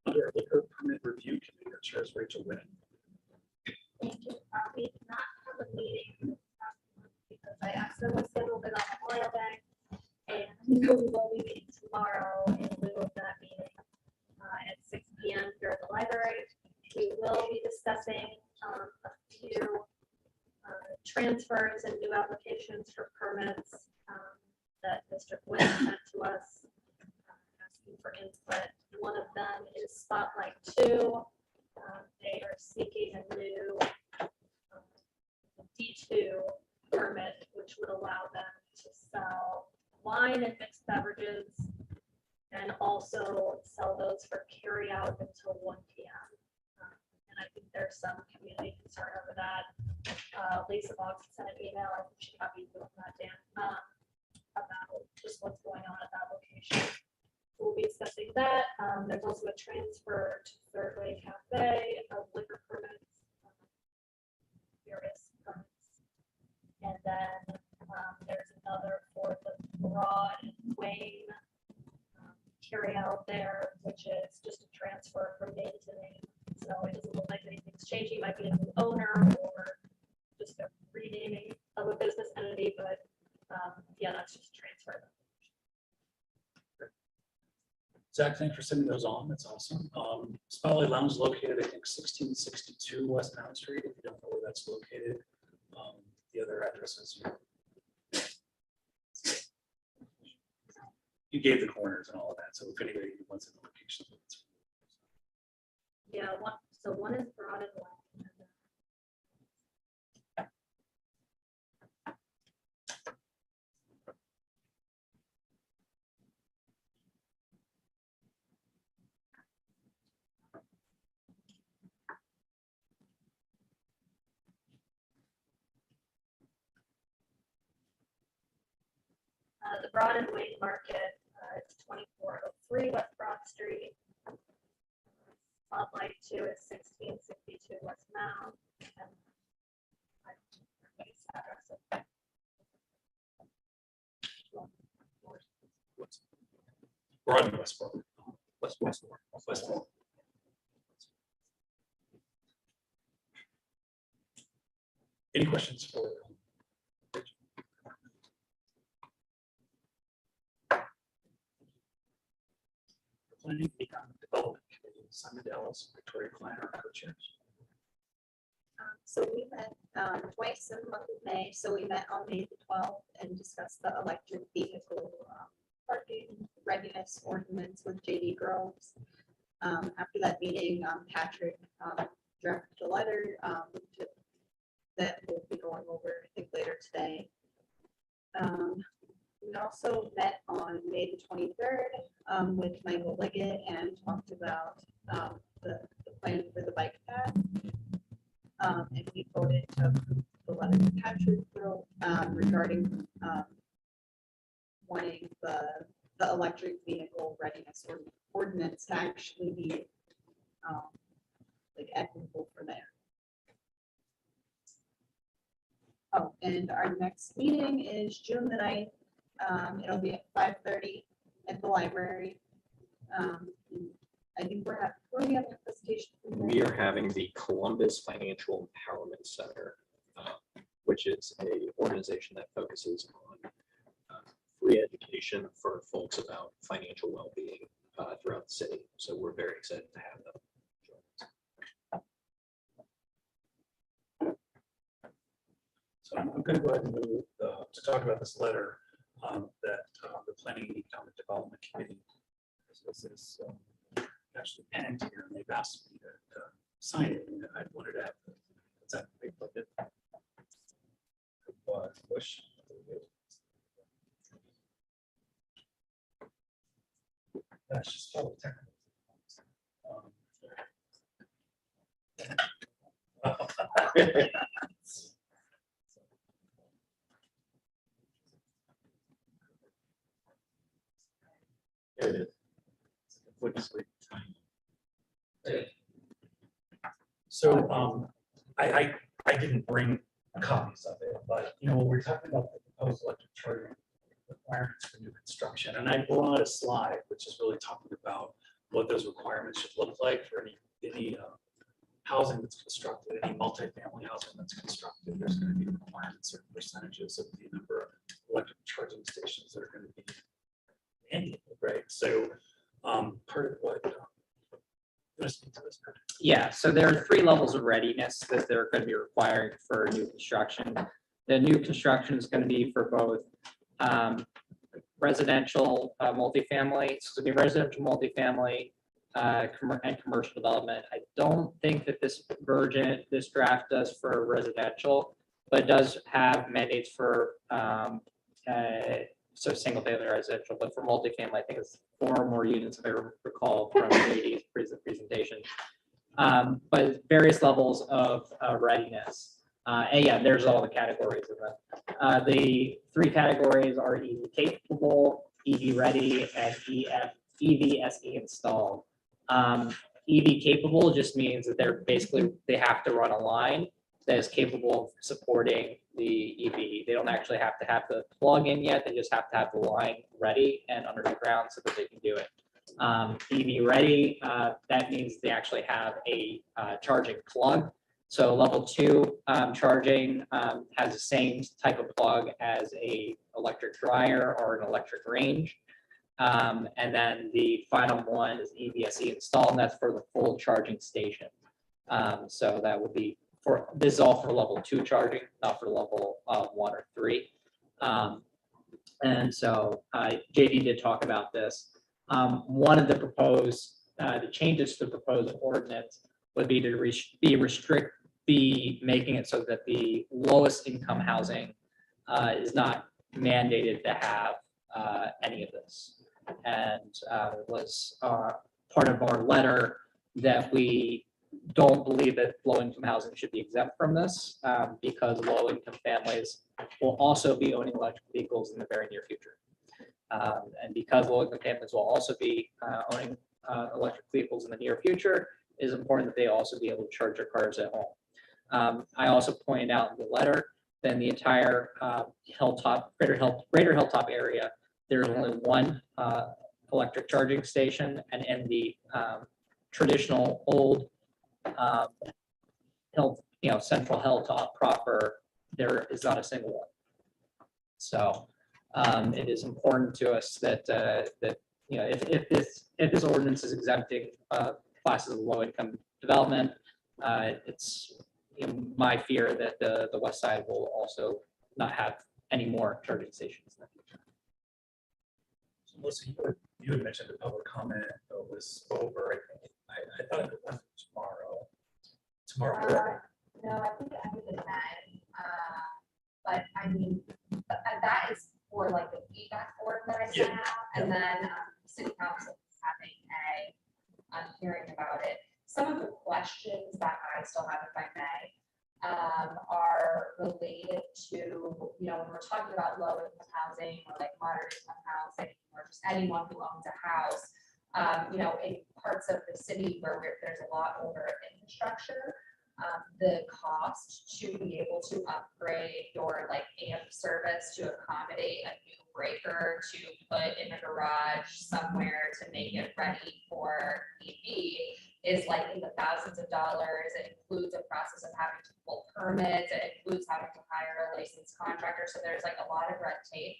Under our liquor permit review committee, our chair is Rachel Wynn. Thank you. We did not have a meeting because I accidentally scheduled it on Memorial Day. And we will be meeting tomorrow in lieu of that meeting at 6 p.m. here at the library. We will be discussing a few transfers and new applications for permits that Mr. Quinn sent to us, asking for input. One of them is Spotlight 2. They are seeking a new D2 permit, which would allow them to sell wine and mixed beverages, and also sell those for carry out until 1 p.m. And I think there's some community concern over that. Lisa Boggs sent an email, I think she copied you on that, Dan, about just what's going on at that location. We'll be discussing that. There's also a transfer to Third Way Cafe of liquor permits, various permits. And then there's another for the Broad and Wayne carry out there, which is just a transfer from name to name. So it doesn't look like anything's changing, might be a new owner or just a renaming of a business entity, but yeah, that's just transfer. Zach, thanks for sending those on. That's awesome. Spotlight Lounge is located, I think, 1662 West Mountain Street. If you don't know where that's located, the other addresses. You gave the corners and all of that. So if anybody wants the location. Yeah, one is broad and wide. The Broad and Wayne Market, it's 2403 West Broad Street. Spotlight 2 is 1662 West Mount. And Broad and Westport. Westport. Any questions for? Planning Economic Development Committee, Simon Dallas, Victoria Klein, our co-chairs. So we met twice in the month of May. So we met on May the 12th and discussed the electric vehicle parking readiness ordinance with JD Groves. After that meeting, Patrick drafted a letter that we'll be going over, I think, later today. We also met on May the 23rd with Michael Liggett and talked about the plan for the bike path. And we voted to approve the letter that Patrick wrote regarding wanting the electric vehicle readiness ordinance to actually be like equitable for there. Oh, and our next meeting is June the 9th. It'll be at 5:30 at the library. I think we're having a presentation. We are having the Columbus Financial Empowerment Center, which is an organization that focuses on free education for folks about financial well-being throughout the city. So we're very excited to have them join us. So I'm going to go ahead and move to talk about this letter that the Planning and Economic Development Committee is actually penned here, and they've asked me to sign it. And I wanted to have what's that big bucket? Push. That's just so technical. Here it is. So I didn't bring copies of it, but when we're talking about the proposed electric charging requirements for new construction, and I brought a slide which is really talking about what those requirements should look like for any housing that's constructed, any multifamily housing that's constructed. There's going to be requirements, certain percentages of the number of electric charging stations that are going to be annual, right? So part of what Yeah, so there are 3 levels of readiness that they're going to be requiring for new construction. The new construction is going to be for both residential multifamily, so the residential multifamily and commercial development. I don't think that this draft does for residential, but it does have mandates for so single family residential, but for multifamily, I think it's 4 or more units, if I recall from JD's presentation. But various levels of readiness. And yeah, there's all the categories of that. The 3 categories are EV capable, EV ready, and EV SE installed. EV capable just means that they have to run a line that is capable of supporting the EV. They don't actually have to have the plug in yet. They just have to have the line ready and under the ground so that they can do it. EV ready, that means they actually have a charging plug. So level 2 charging has the same type of plug as a electric dryer or an electric range. And then the final one is EVSE installed, and that's for the full charging station. So that would be this is all for level 2 charging, not for level 1 or 3. And so JD did talk about this. One of the proposed, the changes to the proposed ordinance would be to be making it so that the lowest income housing is not mandated to have any of this. And it was part of our letter that we don't believe that low-income housing should be exempt from this because low-income families will also be owning electric vehicles in the very near future. And because low-income families will also be owning electric vehicles in the near future, it is important that they also be able to charge their cars at home. I also pointed out in the letter that in the entire greater Hilltop area, there's only one electric charging station, and in the traditional old Central Hilltop proper, there is not a single one. So it is important to us that if this ordinance is exempting classes of low income development, it's my fear that the west side will also not have any more charging stations in the future. So Melissa, you had mentioned the public comment was over. I thought it was tomorrow. No, I think it ended in May. But I mean, that is for like the feedback form that I sent out, and then city council is having a hearing about it. Some of the questions that I still have, if I may, are related to, when we're talking about low income housing or like moderate income housing or just anyone who owns a house, in parts of the city where there's a lot older infrastructure, the cost to be able to upgrade your like AMP service to accommodate a new breaker to put in a garage somewhere to make it ready for EV is like in the thousands of dollars. It includes a process of having to pull permits. It includes having to hire a licensed contractor. So there's like a lot of red tape.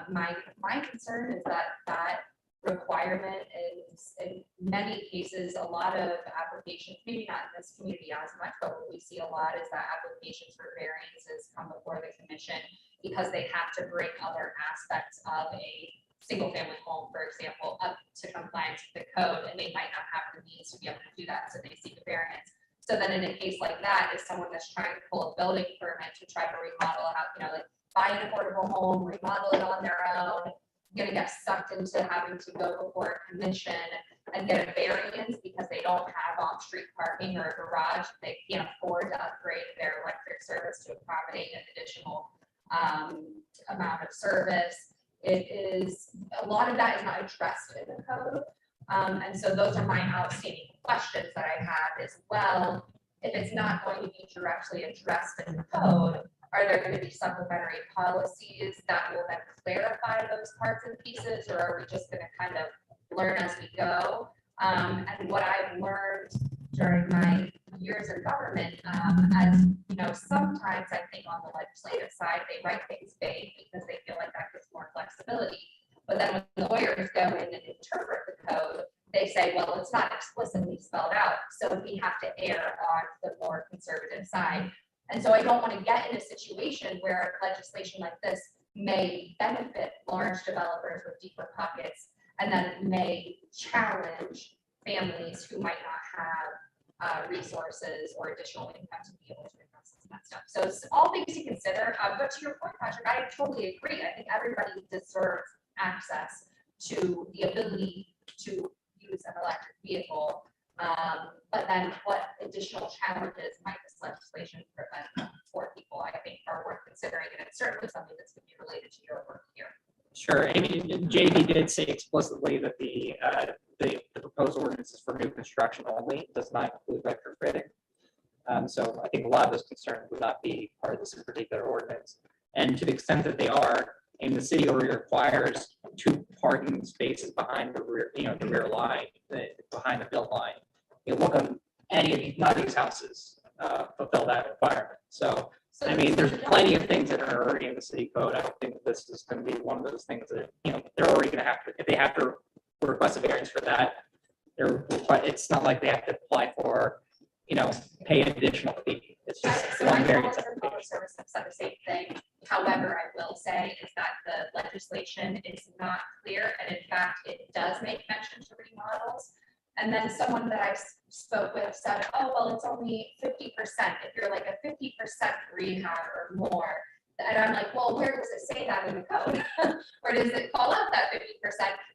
My concern is that requirement is in many cases, a lot of applications, maybe not in this community as much, but what we see a lot is that applications for variances come before the commission because they have to bring other aspects of a single family home, for example, up to compliance with the code, and they might not have the means to be able to do that, so they seek a variance. So then in a case like that, is someone that's trying to pull a building permit to try to remodel out, like buy an affordable home, remodel it on their own, going to get sucked into having to go before a commission and get a variance because they don't have off-street parking or a garage. They can't afford to upgrade their electric service to accommodate an additional amount of service. It is, a lot of that is not addressed in the code. And so those are my outstanding questions that I have as well. If it's not going to be directly addressed in the code, are there going to be supplementary policies that will then clarify those parts and pieces, or are we just going to kind of learn as we go? And what I've learned during my years in government, as sometimes I think on the legislative side, they write things vague because they feel like that gives more flexibility. But then when the lawyers go in and interpret the code, they say, well, it's not explicitly spelled out, so we have to err on the more conservative side. And so I don't want to get in a situation where legislation like this may benefit large developers with deeper pockets, and then it may challenge families who might not have resources or additional income to be able to invest in that stuff. So it's all things to consider. But to your point, Patrick, I totally agree. I think everybody deserves access to the ability to use an electric vehicle. But then what additional challenges might this legislation prevent for people, I think are worth considering. And it's certainly something that's going to be related to your work here. Sure. I mean, JD did say explicitly that the proposed ordinance is for new construction only. It does not include retrofitting. So I think a lot of those concerns would not be part of this particular ordinance. And to the extent that they are, and the city already requires 2 parking spaces behind the rear, the rear line, behind the build line. You look on any of these, none of these houses fulfill that requirement. So, I mean, there's plenty of things that are already in the city code. I don't think this is going to be one of those things that, they're already going to have to, if they have to request a variance for that, it's not like they have to apply for, pay an additional fee. It's just So one I variance. told the public service have said the same thing. However, I will say is that the legislation is not clear, and in fact, it does make mention to remodels. And then someone that I spoke with said, oh, well, it's only 50%. If you're like a 50% rehab or more. And I'm like, well, where does it say that in the code? Or does it call out that 50%?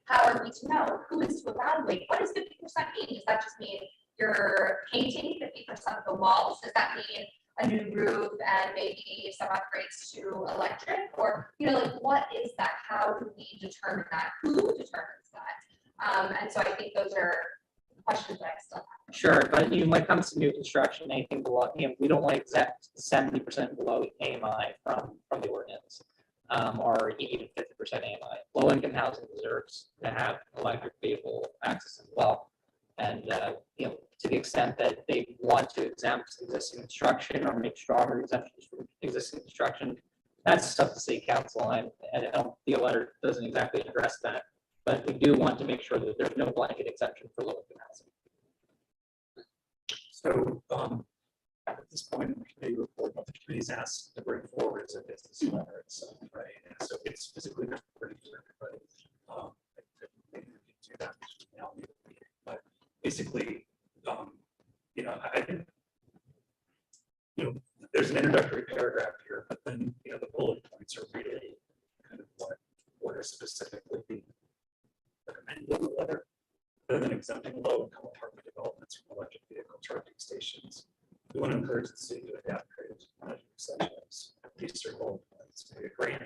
How are we to know? Who is to evaluate? What does 50% mean? Does that just mean you're painting 50% of the walls? Does that mean a new roof and maybe some upgrades to electric? Or, like, what is that? How do we determine that? Who determines that? And so I think those are questions that I still have. Sure, but when it comes to new construction, anything below, we don't want to exempt 70% below AMI from the ordinance, or even 50% AMI. Low-income housing deserves to have electric vehicle access as well. And, to the extent that they want to exempt existing construction or make stronger exemptions for existing construction, that's up to city council. And the letter doesn't exactly address that. But we do want to make sure that there's no blanket exemption for low-income housing. So at this point, in the committee report, what the committee's asked to bring forward is a business letter itself, right? And so it's physically not ready for everybody. Maybe we can do that between now and the meeting. But basically, I think, there's an introductory paragraph here, but then, the bullet points are really kind of what is specifically being recommended in the letter. Other than exempting low-income apartment developments from electric vehicle charging stations, we want to encourage the city to adapt creative management such as research goal points, maybe a grant,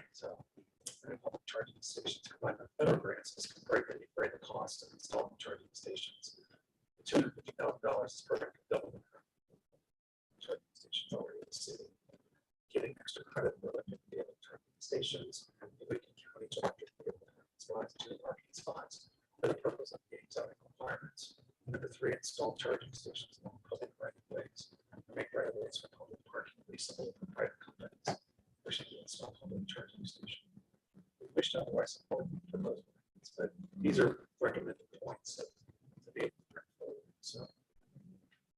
public charging stations combined with federal grants. This can greatly defray the cost of installing charging stations. $250,000 is perfect to double the charging stations already in the city. Giving extra credit for electric vehicle charging stations, Lincoln County's electric vehicle spots, 2 parking spots for the purpose of meeting zoning requirements. Number 3, install charging stations along public right-of-ways. Make right-of-ways for public parking leasable for private companies wishing to install public charging stations. We wish to otherwise support the proposed amendments, but these are recommended points to be able to bring forward. So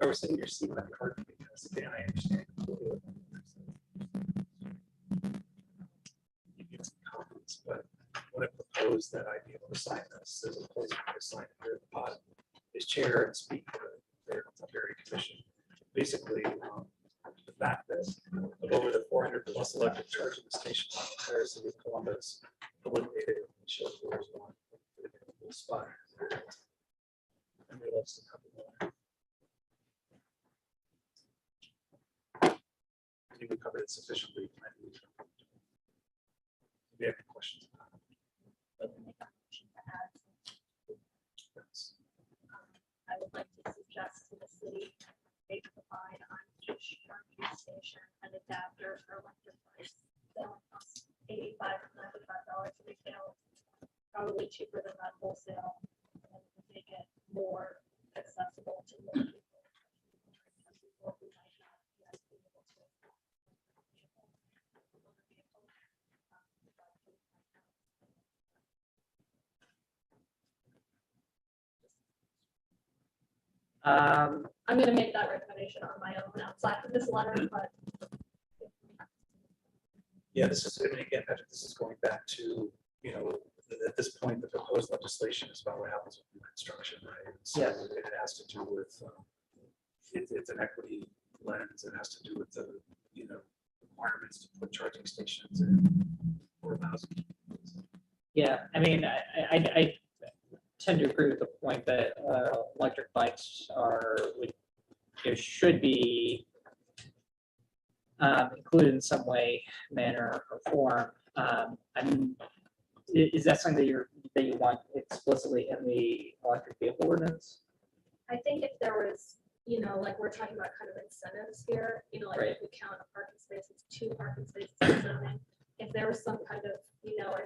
I was saying your seat on card because again, I understand completely. You get some comments, but when I proposed that I be able to sign this, there's a place to sign it here at the bottom. As chair and speak for the very commission. Basically, the fact that of over the 400 plus electric charging stations in the entire city of Columbus, eliminated shows there is one available spot. And we lost a couple more. I think we covered it sufficiently. Do you have any questions? I would like to suggest to the city, they provide on each charging station an adapter for electric bikes. They only cost $85 to $95 retail, probably cheaper than that wholesale. And then we make it more accessible to more people. People who might not yet be able to. I'm gonna make that recommendation on my own outside of this letter, but. Yeah, this is, and again, Patrick, this is going back to, at this point, the proposed legislation is about what happens with new construction, right? So Yes. it has to do with, it's an equity lens, it has to do with the, requirements to put charging stations in for housing. Yeah, I mean, I tend to agree with the point that electric bikes should be included in some way, manner, or form. Is that something that you want explicitly in the electric vehicle ordinance? I think if there was, like we're talking about kind of incentives here, like Right. if we count a parking space, it's 2 parking spaces in zoning. if there was some kind of,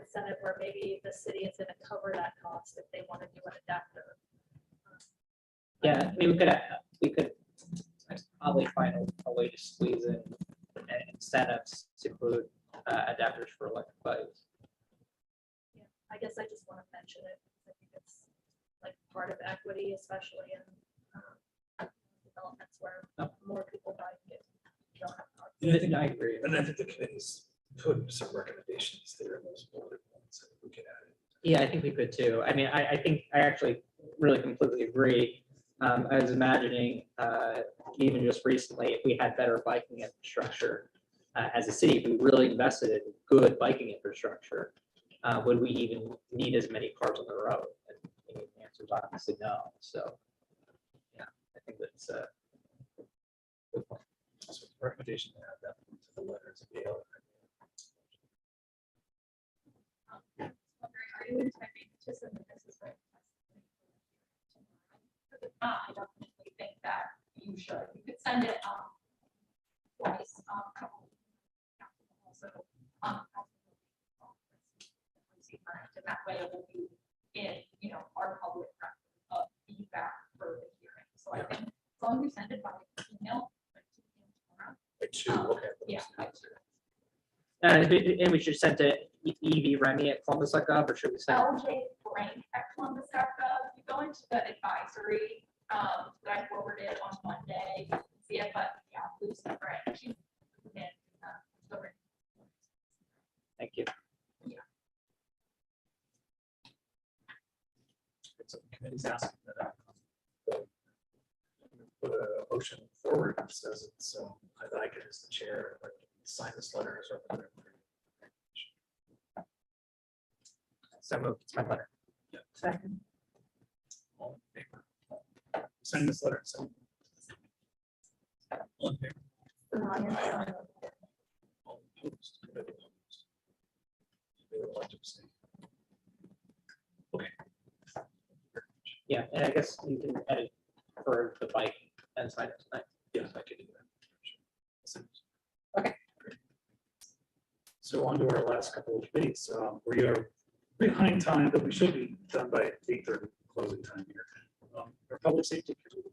incentive where maybe the city is gonna cover that cost if they want to do an adapter. Yeah, I mean, we could probably find a way to squeeze in incentives to include adapters for electric bikes. Yeah, I guess I just want to mention it. I think it's like part of equity, especially in developments where more people bike it. Don't have cars. And I think I agree. And I think the committee's put some recommendations there in those bullet points that we could add. Yeah, I think we could too. I mean, I think I actually really completely agree. I was imagining, even just recently, if we had better biking infrastructure as a city, if we really invested in good biking infrastructure, would we even need as many cars on the road? And the answer is obviously no. So, yeah, I think that's good point. So the recommendation to add that to the letters of the Are you intending to submit this as well? Because if not, I definitely think that you should. You could send it twice, also, and that way it will be in, our public record of feedback for the hearing. So I think as long as you send it by email, like 2 p.m. tomorrow. Like two, okay. Yeah. And we should send it evremy@columbus.gov, or should we send? LJ@columbus.gov. You go into the advisory that I forwarded on Monday. See it, but yeah, Lucy Branch. And Thank you. Yeah. So the committee's asking that. Put a motion forward that says it's, I like it as the chair, like sign this letter as representative. So moved. It's my letter. Second. All in favor? Sign this letter. So. All in favor? Aye. All opposed? Committee opposed. They would like to abstain. Okay. Yeah, and I guess you can edit for the bike and sign it tonight. Yes, I could do that. Okay. Great. So on to our last couple of committees. We are behind time, but we should be done by 8:30 closing time here. Our public safety committee,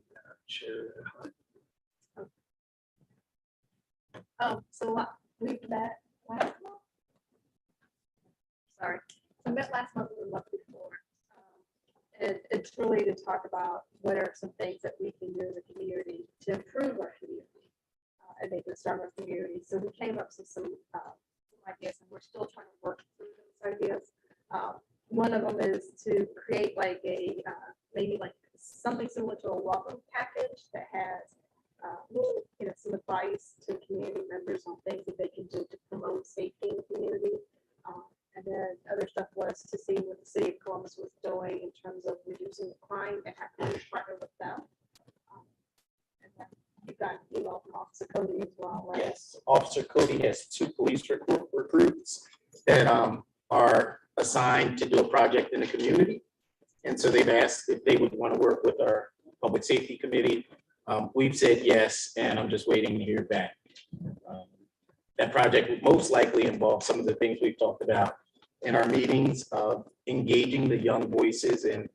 Chair Hunt. So we met last month. Sorry, we met last month and the month before. And it's really to talk about what are some things that we can do as a community to improve our community and make it a stronger community. So we came up with some ideas, and we're still trying to work through those ideas. One of them is to create like a maybe like something similar to a welcome package that has some advice to community members on things that they can do to promote safety in the community. And then other stuff was to see what the city of Columbus was doing in terms of reducing the crime and having to partner with them. And then you got an email from Officer Cody as well, right? Yes, Officer Cody has 2 police recruits that are assigned to do a project in the community. And so they've asked if they would want to work with our public safety committee. We've said yes, and I'm just waiting to hear back. That project would most likely involve some of the things we've talked about in our meetings of engaging the young voices and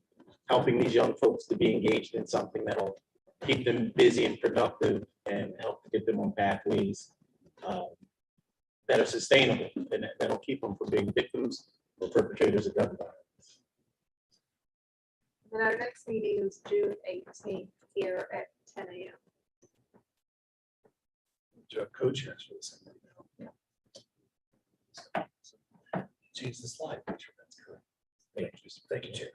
helping these young folks to be engaged in something that'll keep them busy and productive and help to get them on pathways that are sustainable and that'll keep them from being victims or perpetrators of gun violence. And our next meeting is June 18th here at 10 a.m. Do you have co-chairs for this? Change the slide. Make sure that's correct. Thank you, Chair.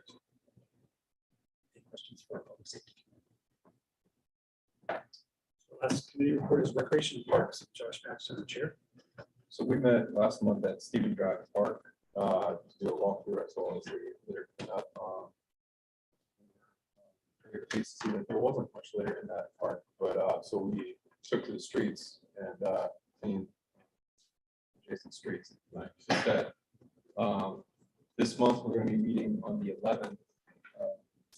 Any questions for our public safety committee? The last committee report is Recreation and Parks. Josh Baxter, the chair. So we met last month at Stephen Drive Park to do a walkthrough as well as the litter cleanup. Pretty pleased to see that there wasn't much litter in that park, but so we took to the streets and cleaned adjacent streets. Like I said, this month we're going to be meeting on the 11th.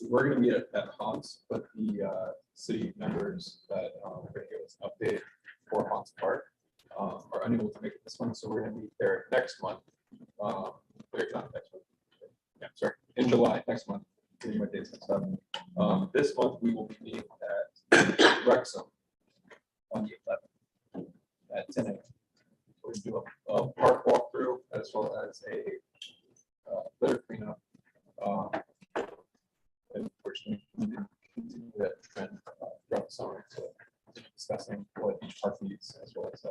We're going to meet at Hans, but the city members that are going to give us an update for Hans Park are unable to make it this month, so we're gonna meet there next month. Or not next month. Yeah, sorry, in July, next month. Getting my dates mixed up. This month, we will be meeting at Wrexham on the 11th at 10 a.m. We do a park walkthrough as well as a litter cleanup. And we're just going to continue that trend throughout the summer to discussing what each park needs as well as I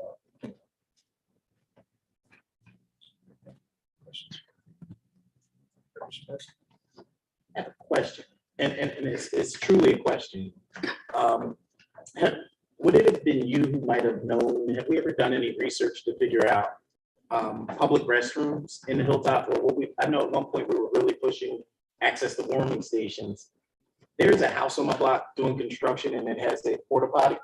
have a question, and it's truly a question. Would it have been you who might have known, have we ever done any research to figure out public restrooms in the Hilltop? Or I know at one point we were really pushing access to warming stations. There's a house on my block doing construction and it has a porta potty.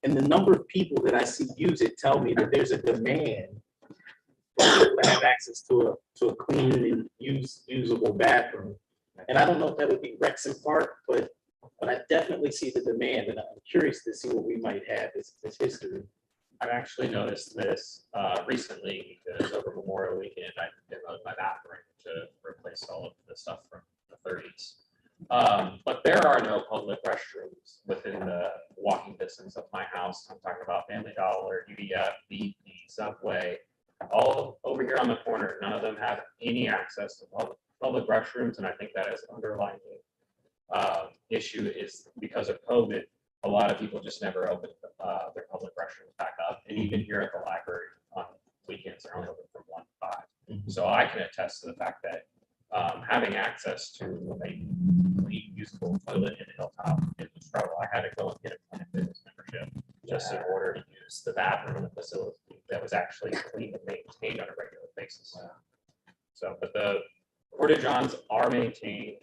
And the number of people that I see use it tell me that there's a demand for people to have access to a clean and usable bathroom. And I don't know if that would be Wrexham Park, but I definitely see the demand, and I'm curious to see what we might have as history. I've actually noticed this recently because over Memorial Weekend, I demoed my bathroom to replace all of the stuff from the 30s. But there are no public restrooms within the walking distance of my house. I'm talking about Family Dollar, UDF, BP, Subway, all over here on the corner. None of them have any access to public restrooms, and I think that is underlying issue is because of COVID. A lot of people just never opened their public restrooms back up, and even here at the library on weekends, they're only open from 1 to 5. So I can attest to the fact that having access to a clean, usable toilet in the Hilltop is a struggle. I had to go and get a Planet Fitness membership just in order to use the bathroom in the facility that was actually clean and maintained on a regular basis. So, but the Porta Johns are maintained.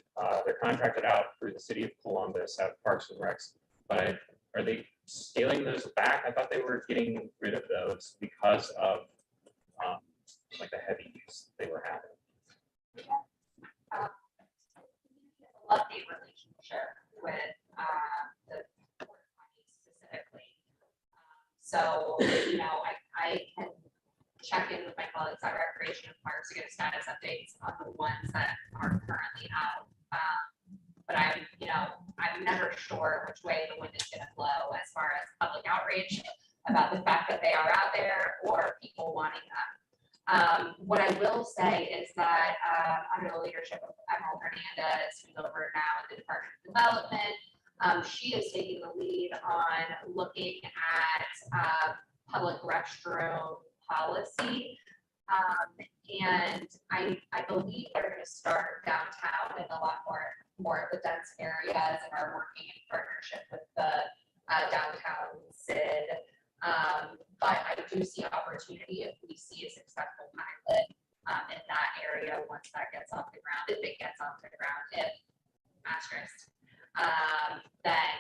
They're contracted out through the city of Columbus at Parks and Recs. But are they scaling those back? I thought they were getting rid of those because of like the heavy use they were having. Love-hate relationship with the porta potties specifically. So, you know, I can check in with my colleagues at Recreation and Parks to get status updates on the ones that are currently out. But I'm never sure which way the wind is going to blow as far as public outrage about the fact that they are out there or people wanting them. What I will say is that under the leadership of Emerald Hernandez, who's over now in the Department of Development, she is taking the lead on looking at public restroom policy. And I believe they're going to start downtown in a lot more of the dense areas and are working in partnership with the downtown SID. But I do see opportunity if we see a successful pilot in that area once that gets off the ground, if it gets off the ground, if asterisk, then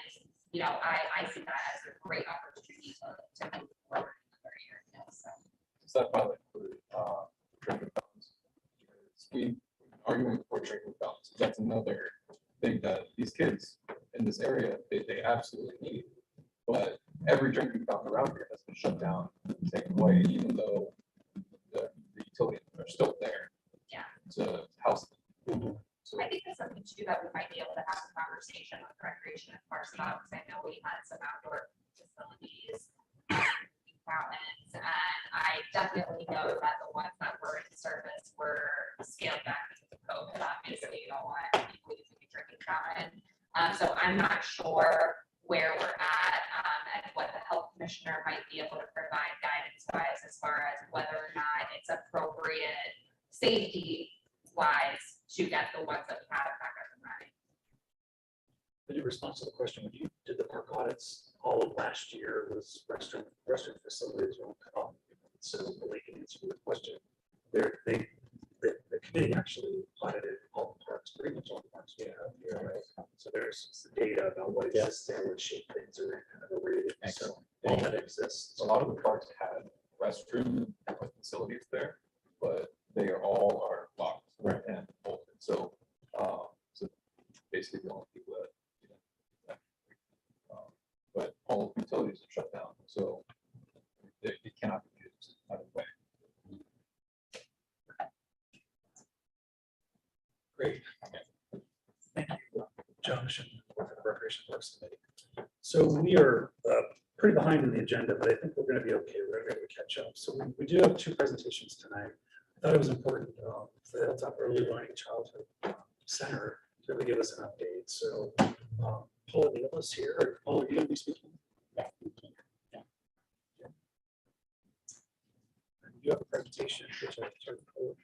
I see that as a great opportunity to move forward in other areas. So. Does that pilot include drinking fountains? We arguing for drinking fountains. That's another thing that these kids in this area they absolutely need. But every drinking fountain around here has been shut down, taken away, even though the utilities are still there. Yeah. To house them. I think that's something too that we might be able to have a conversation with Recreation and Parks about, because I know we had some outdoor facilities, fountains, and I definitely know that the ones that were in service were scaled back because of COVID. Obviously, you don't want people using a drinking fountain. So I'm not sure where we're at and what the health commissioner might be able to provide guidance wise as far as whether or not it's appropriate safety wise to get the ones that we have back up and running. But in response to the question, when you did the park audits all of last year, was restroom facilities were cut off. So the lake can answer the question. The committee actually audited all the parks, pretty much all the parks we have here, right? So there's data about what exists there, what shape things are in, kind of rated. So all that exists. A lot of the parks had restroom facilities there, but they are all locked and bolted. So, so basically the only people that but all utilities are shut down. So you cannot be used either way. Great. Thank you, John, for the Recreation Parks Committee. So we are pretty behind in the agenda, but I think we're going to be okay. We're going to catch up. So we do have 2 presentations tonight. I thought it was important for the Hilltop Early Learning Childhood Center to really give us an update. So Paul Neal is here. Paul, are you going to be speaking? Yeah. You have a presentation, which I turned forward.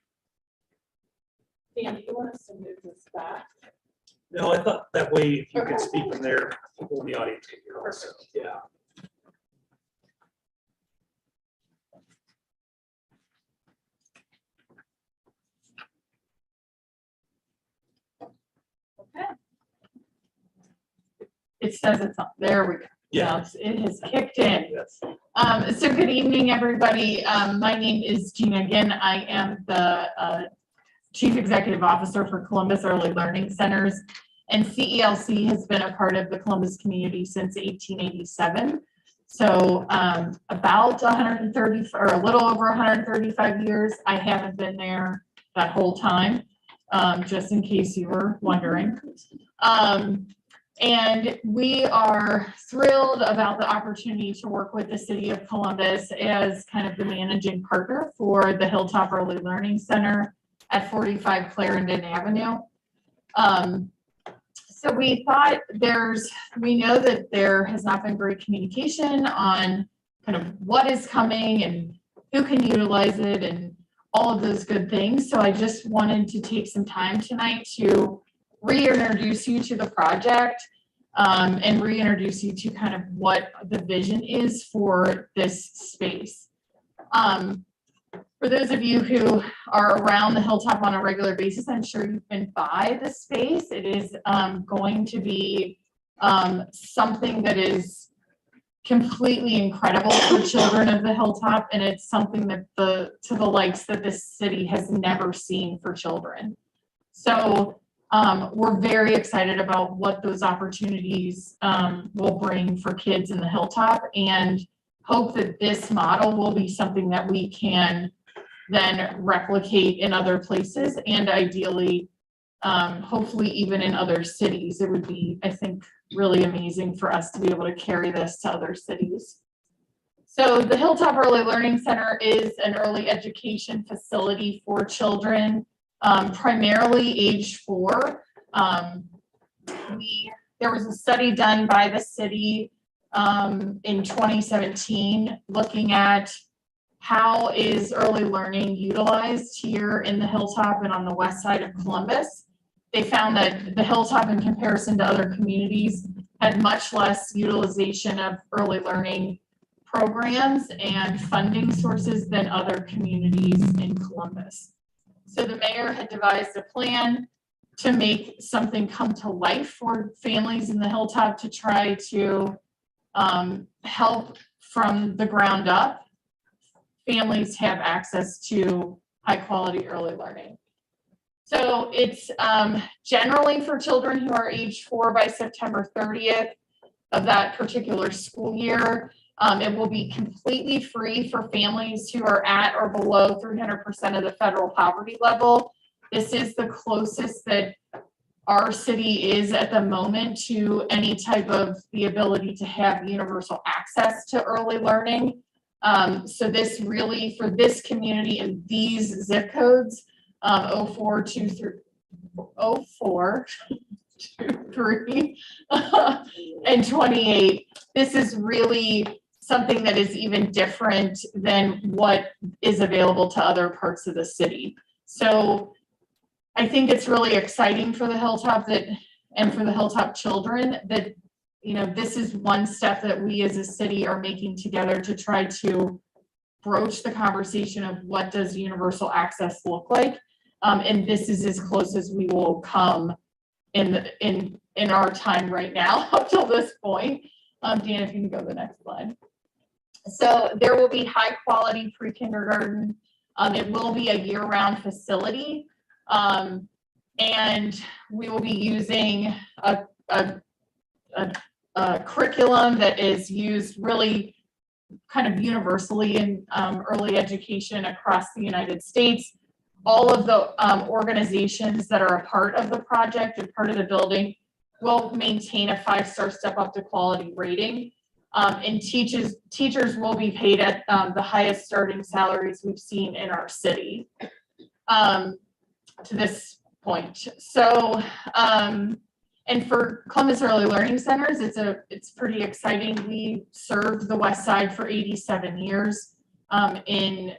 Dan, do you want us to move this back? No, I thought that way if you could speak from there, people in the audience could hear also. Yeah. Okay. It says it's up. There we go. Yeah. Yes, it has kicked in. Yes. So good evening, everybody. My name is Gina Ginn. I am the Chief Executive Officer for Columbus Early Learning Centers. And CELC has been a part of the Columbus community since 1887. So about 130 or a little over 135 years. I haven't been there that whole time, just in case you were wondering. And we are thrilled about the opportunity to work with the City of Columbus as kind of the managing partner for the Hilltop Early Learning Center at 45 Clarendon Avenue. So we thought we know that there has not been great communication on kind of what is coming and who can utilize it and all of those good things. So I just wanted to take some time tonight to reintroduce you to the project and reintroduce you to kind of what the vision is for this space. For those of you who are around the Hilltop on a regular basis, I'm sure you've been by the space. It is going to be something that is completely incredible for children of the Hilltop, and it's something that to the likes that this city has never seen for children. So we're very excited about what those opportunities will bring for kids in the Hilltop, and hope that this model will be something that we can then replicate in other places, and ideally, hopefully even in other cities. It would be, I think, really amazing for us to be able to carry this to other cities. So the Hilltop Early Learning Center is an early education facility for children, primarily age 4. There was a study done by the city in 2017 looking at how is early learning utilized here in the Hilltop and on the west side of Columbus. They found that the Hilltop, in comparison to other communities, had much less utilization of early learning programs and funding sources than other communities in Columbus. So the mayor had devised a plan to make something come to life for families in the Hilltop to try to help from the ground up families have access to high quality early learning. So it's generally for children who are age 4 by September 30th of that particular school year. It will be completely free for families who are at or below 300% of the federal poverty level. This is the closest that our city is at the moment to any type of the ability to have universal access to early learning. So this really, for this community and these zip codes, 04, 23, and 28, this is really something that is even different than what is available to other parts of the city. So I think it's really exciting for the Hilltop and for the Hilltop children that, you know, this is one step that we as a city are making together to try to broach the conversation of what does universal access look like. And this is as close as we will come in our time right now up till this point. Dan, if you can go to the next slide. So there will be high quality pre-kindergarten. It will be a year-round facility. And we will be using a curriculum that is used really kind of universally in early education across the United States. All of the organizations that are a part of the project and part of the building will maintain a 5-star step up to quality rating. And teachers will be paid at the highest starting salaries we've seen in our city to this point. So, and for Columbus Early Learning Centers, it's pretty exciting. We served the West Side for 87 years in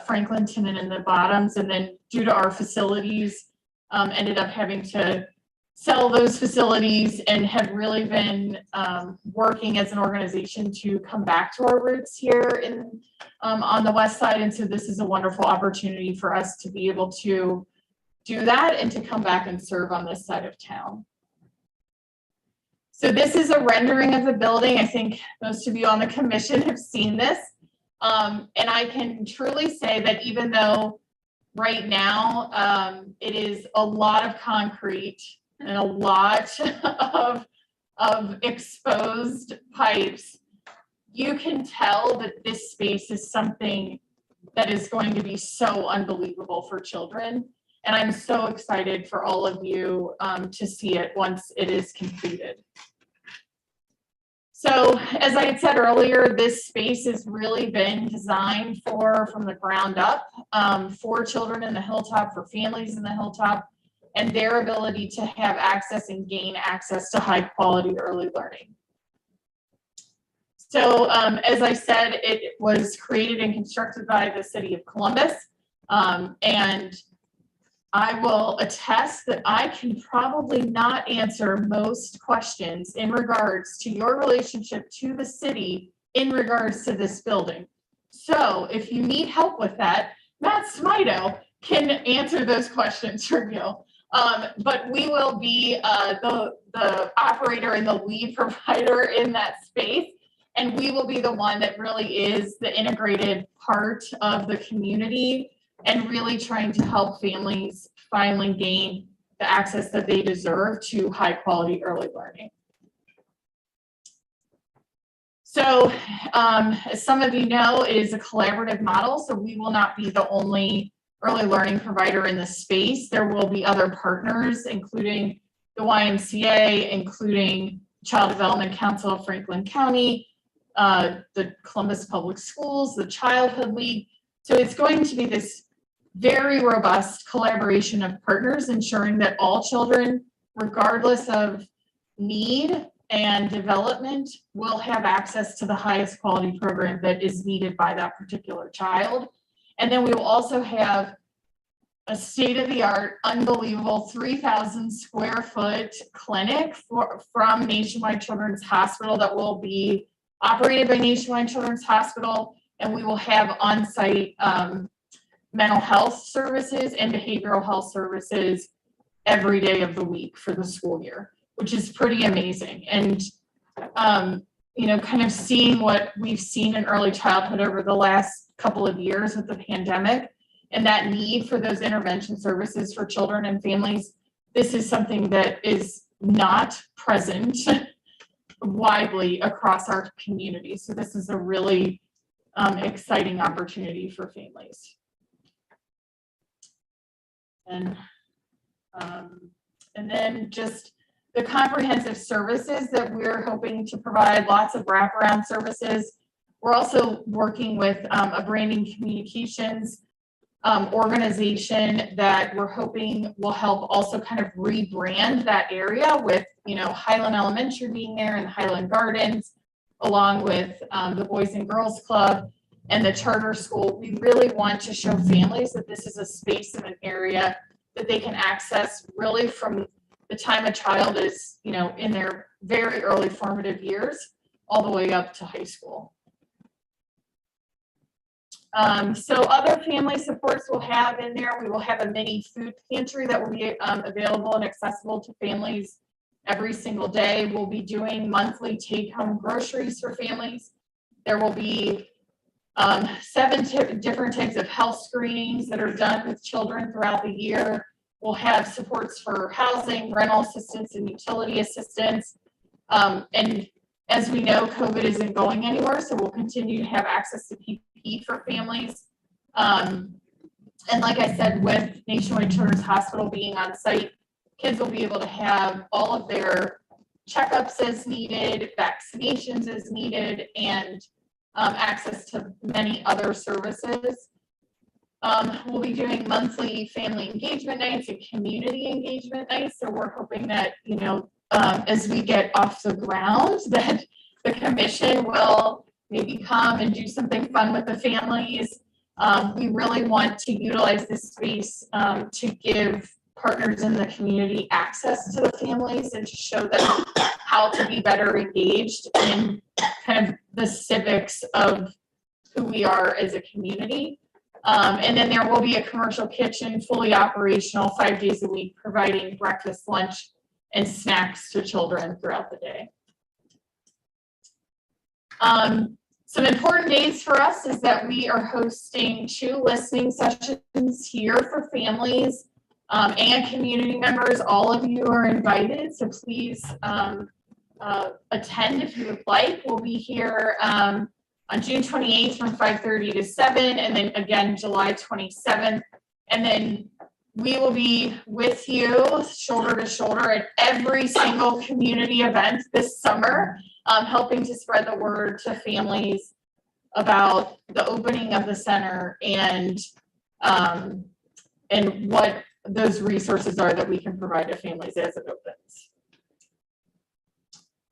Franklinton and in the Bottoms, and then due to our facilities, ended up having to sell those facilities and have really been working as an organization to come back to our roots here in on the West Side. And so this is a wonderful opportunity for us to be able to do that and to come back and serve on this side of town. So this is a rendering of the building. I think most of you on the commission have seen this. And I can truly say that even though right now it is a lot of concrete and a lot of exposed pipes, you can tell that this space is something that is going to be so unbelievable for children. And I'm so excited for all of you to see it once it is completed. So as I had said earlier, this space has really been designed from the ground up for children in the Hilltop, for families in the Hilltop, and their ability to have access and gain access to high quality early learning. So as I said, it was created and constructed by the city of Columbus. And I will attest that I can probably not answer most questions in regards to your relationship to the city in regards to this building. So if you need help with that, Matt Smito can answer those questions for you. But we will be the operator and the lead provider in that space. And we will be the one that really is the integrated part of the community and really trying to help families finally gain the access that they deserve to high quality early learning. So as some of you know, it is a collaborative model, so we will not be the only early learning provider in the space. There will be other partners, including the YMCA, including Child Development Council of Franklin County, the Columbus Public Schools, the Childhood League. So it's going to be this very robust collaboration of partners, ensuring that all children, regardless of need and development, will have access to the highest quality program that is needed by that particular child. And then we will also have a state-of-the-art, unbelievable 3,000 square foot clinic from Nationwide Children's Hospital that will be operated by Nationwide Children's Hospital. And we will have on-site mental health services and behavioral health services every day of the week for the school year, which is pretty amazing. And, you know, kind of seeing what we've seen in early childhood over the last couple of years with the pandemic and that need for those intervention services for children and families, this is something that is not present widely across our community. So this is a really exciting opportunity for families. And then just the comprehensive services that we're hoping to provide, lots of wraparound services. We're also working with a branding communications organization that we're hoping will help also kind of rebrand that area with, you know, Highland Elementary being there and Highland Gardens, along with the Boys and Girls Club and the charter school. We really want to show families that this is a space and an area that they can access really from the time a child is, you know, in their very early formative years, all the way up to high school. So other family supports we'll have in there, we will have a mini food pantry that will be available and accessible to families every single day. We'll be doing monthly take-home groceries for families. There will be 7 different types of health screenings that are done with children throughout the year. We'll have supports for housing, rental assistance, and utility assistance. And As we know, COVID isn't going anywhere, so we'll continue to have access to PPE for families. And like I said, with Nationwide Children's Hospital being on site, kids will be able to have all of their checkups as needed, vaccinations as needed, and access to many other services. We'll be doing monthly family engagement nights and community engagement nights. So we're hoping that, as we get off the ground, that the commission will maybe come and do something fun with the families. We really want to utilize this space to give partners in the community access to the families and to show them how to be better engaged in kind of the civics of who we are as a community. And then there will be a commercial kitchen, fully operational 5 days a week, providing breakfast, lunch, and snacks to children throughout the day. Some important days for us is that we are hosting 2 listening sessions here for families and community members. All of you are invited, so please attend if you would like. We'll be here on June 28th from 5:30 to 7, and then again July 27th. And then we will be with you shoulder to shoulder at every single community event this summer, helping to spread the word to families about the opening of the center and what those resources are that we can provide to families as it opens.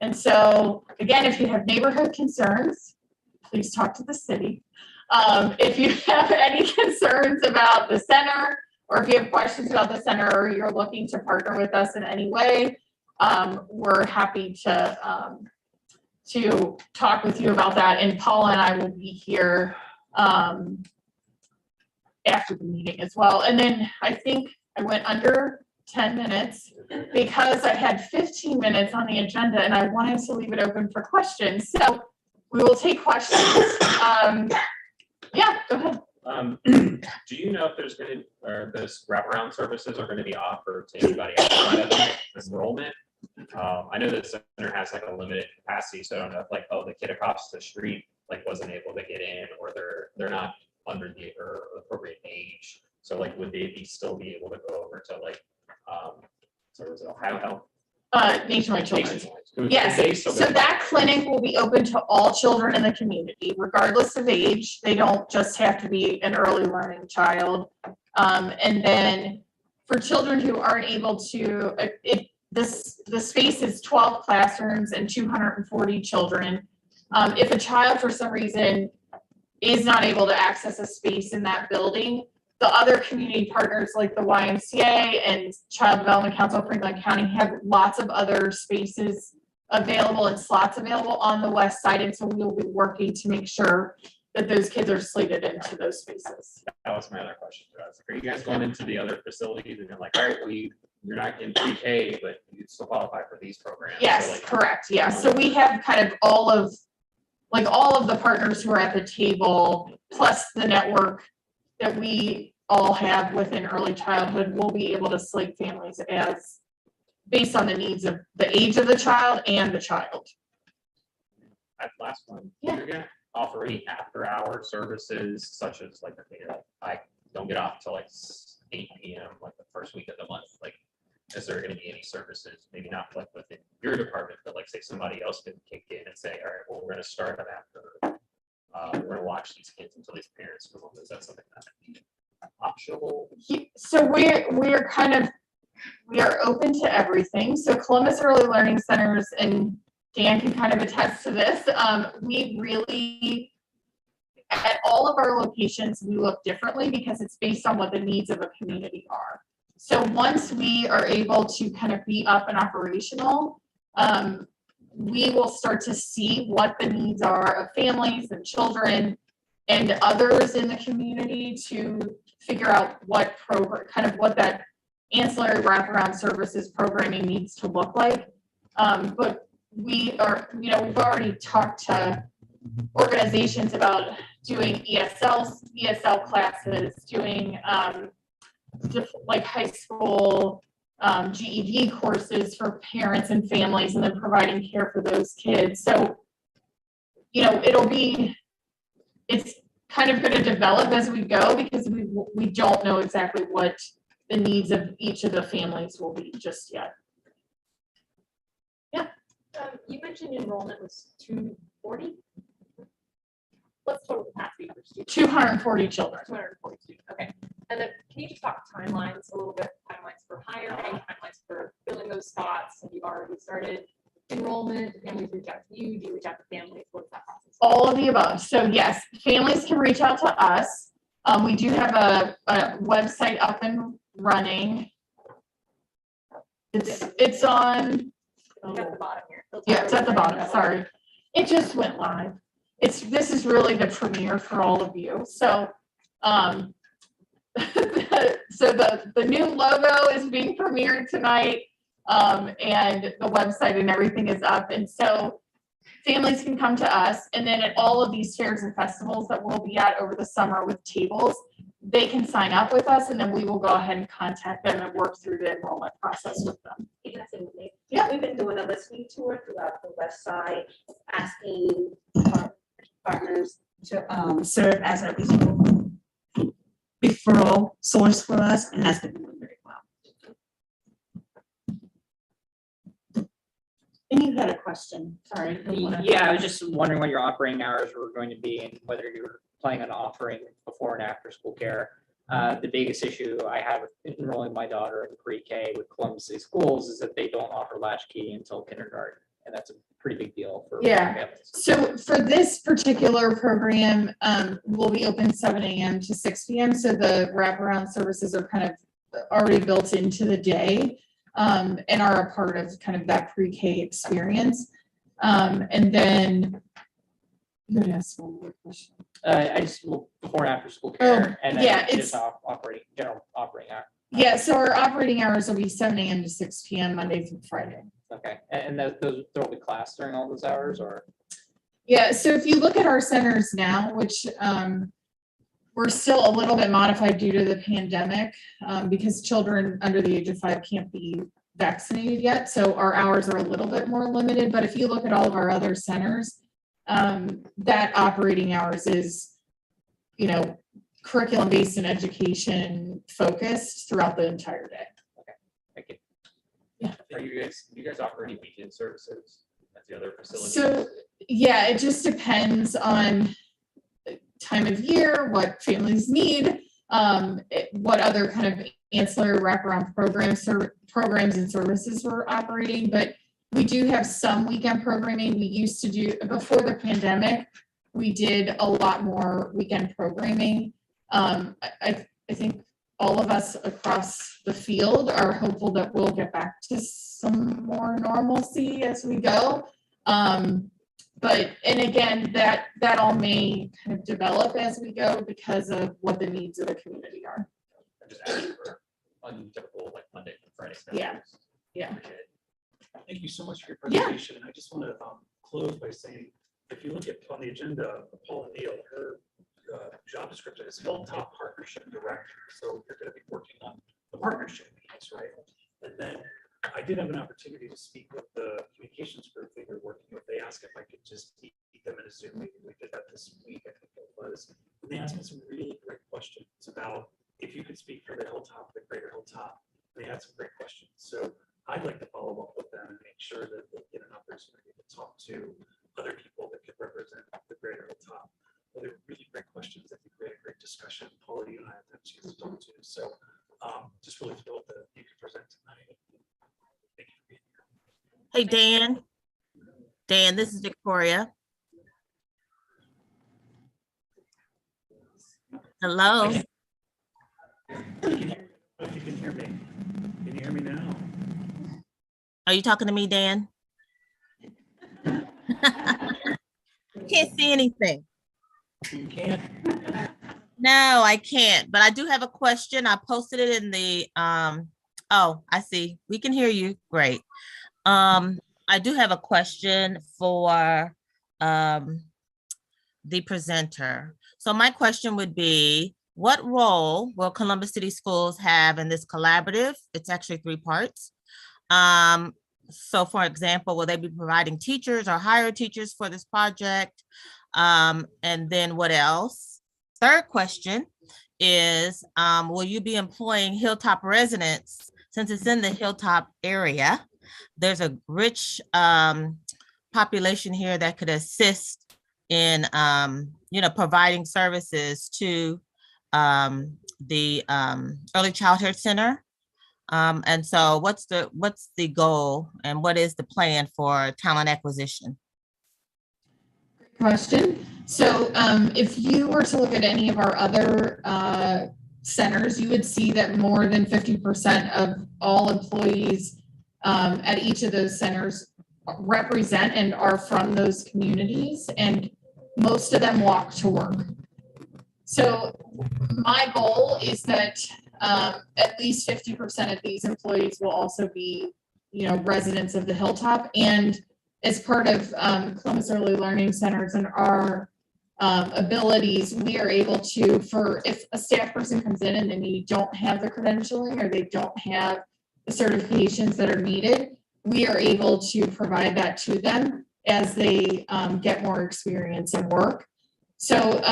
And so, again, if you have neighborhood concerns, please talk to the city. If you have any concerns about the center, or if you have questions about the center, or you're looking to partner with us in any way, we're happy to talk with you about that. And Paula and I will be here after the meeting as well. And then I think I went under 10 minutes because I had 15 minutes on the agenda and I wanted to leave it open for questions. So we will take questions. Yeah, go ahead. Do you know if there's going to, or those wraparound services are going to be offered to anybody outside of enrollment? I know the center has like a limited capacity, so I don't know if like, the kid across the street like wasn't able to get in, or they're not under the or appropriate age. So like, would they still be able to go over to like, so is it Ohio Health? Nationwide Children's. Nationwide. Yes, so that clinic will be open to all children in the community, regardless of age. They don't just have to be an early learning child. And then for children who aren't able to, the space is 12 classrooms and 240 children. If a child for some reason is not able to access a space in that building, the other community partners like the YMCA and Child Development Council of Franklin County have lots of other spaces available and slots available on the west side. And so we will be working to make sure that those kids are slated into those spaces. That was my other question. Are you guys going into the other facilities and you're like, all right, you're not in pre-K, but you still qualify for these programs? Yes, so like, correct. Yeah. So we have kind of all of the partners who are at the table, plus the network that we all have within early childhood, will be able to slate families as based on the needs of the age of the child and the child. That last one, Yeah. you're gonna offer any after-hour services, such as like, I don't get off till like 8 p.m. like the first week of the month. Like, is there going to be any services? Maybe not like within your department, but like say somebody else could kick in and say, all right, well, we're going to start them after. We're going to watch these kids until these parents come home. Is that something that optional? So we are open to everything. So Columbus Early Learning Centers, and Dan can kind of attest to this. We really, at all of our locations, we look differently because it's based on what the needs of a community are. So once we are able to kind of be up and operational, we will start to see what the needs are of families and children and others in the community to figure out what program, kind of what that ancillary wraparound services programming needs to look like. But we are, we've already talked to organizations about doing ESL classes, doing like high school GED courses for parents and families, and then providing care for those kids. So, you know, it's kind of going to develop as we go, because we don't know exactly what the needs of each of the families will be just yet. You mentioned enrollment was 240. What's total capacity for students? 240 children. 240 students. Okay. And then can you just talk timelines a little bit? Timelines for hiring, timelines for filling those spots. Have you already started enrollment? Families reach out to you? Do you reach out to families? What's that process? All of the above. So yes, families can reach out to us. We do have a website up and running. It's on. It's at the bottom here. Yeah, it's at the bottom. Sorry, it just went live. This is really the premiere for all of you. So, so the new logo is being premiered tonight, and the website and everything is up. And so families can come to us, and then at all of these fairs and festivals that we'll be at over the summer with tables, they can sign up with us, and then we will go ahead and contact them and work through the enrollment process with them. Yeah, we've been doing a listening tour throughout the west side, asking our partners to serve as a referral source for us, and that's been doing very well. And you had a question, sorry. Yeah, I was just wondering what your operating hours were going to be and whether you were planning on offering before and after school care. The biggest issue I have with enrolling my daughter in pre-K with Columbus City Schools is that they don't offer latchkey until kindergarten. And that's a pretty big deal for families. So for this particular program, we'll be open 7 a.m. to 6 p.m. So the wraparound services are kind of already built into the day, and are a part of kind of that pre-K experience. And then you had asked one more question. I just before and after school care, and then yeah, just general operating hours. Yeah, so our operating hours will be 7 a.m. to 6 p.m. Monday through Friday. Okay, and those there will be class during all those hours, or? Yeah, so if you look at our centers now, which we're still a little bit modified due to the pandemic, because children under the age of 5 can't be vaccinated yet. So our hours are a little bit more limited. But if you look at all of our other centers, that operating hours is, you know, curriculum-based and education focused throughout the entire day. Okay, thank you. Yeah. Do you guys offer any weekend services at the other facilities? So yeah, it just depends on time of year, what families need, what other kind of ancillary wraparound programs and services we're operating. But we do have some weekend programming. We used to do, before the pandemic, we did a lot more weekend programming. I think all of us across the field are hopeful that we'll get back to some more normalcy as we go. But, and again, that all may kind of develop as we go because of what the needs of the community are. I'm just asking for untypical like Monday through Friday. Yeah. Yeah. Appreciate it. Thank you so much for your Yeah. presentation. I just want to close by saying, if you look at on the agenda, Paula Neal, her job description is Hilltop Partnership Director. So you're going to be working on the partnership piece, right? And then I did have an opportunity to speak with the communications group that you're working with. They asked if I could just meet them in a Zoom meeting. We did that this week, I think it was. And they asked me some really great questions about if you could speak for the Hilltop, the greater Hilltop. They had some great questions. So I'd like to follow up with them and make sure that they get an opportunity to talk to other people that could represent the greater Hilltop. Well, they're really great questions. I think we had a great discussion. Paula, you and I had that chance to talk to. So just really thrilled that you could present tonight. Thank you for being here. Hey, Dan. Dan, this is Victoria. Hello. If you can hear me. Can you hear me now? Are you talking to me, Dan? Can't see anything. You can't? No, I can't, but I do have a question. I posted it in the, oh, I see. We can hear you. Great. I do have a question for the presenter. So my question would be, what role will Columbus City Schools have in this collaborative? It's actually 3 parts. So for example, will they be providing teachers or hire teachers for this project? And then what else? Third question is, will you be employing Hilltop residents since it's in the Hilltop area? There's a rich population here that could assist in, providing services to the Early Childhood Center. And so what's the goal and what is the plan for talent acquisition? Question. So if you were to look at any of our other centers, you would see that more than 50% of all employees at each of those centers represent and are from those communities, and most of them walk to work. So my goal is that at least 50% of these employees will also be, residents of the Hilltop. And as part of Columbus Early Learning Centers and our abilities, we are able to, if a staff person comes in and they don't have the credentialing or they don't have the certifications that are needed, we are able to provide that to them as they get more experience and work. So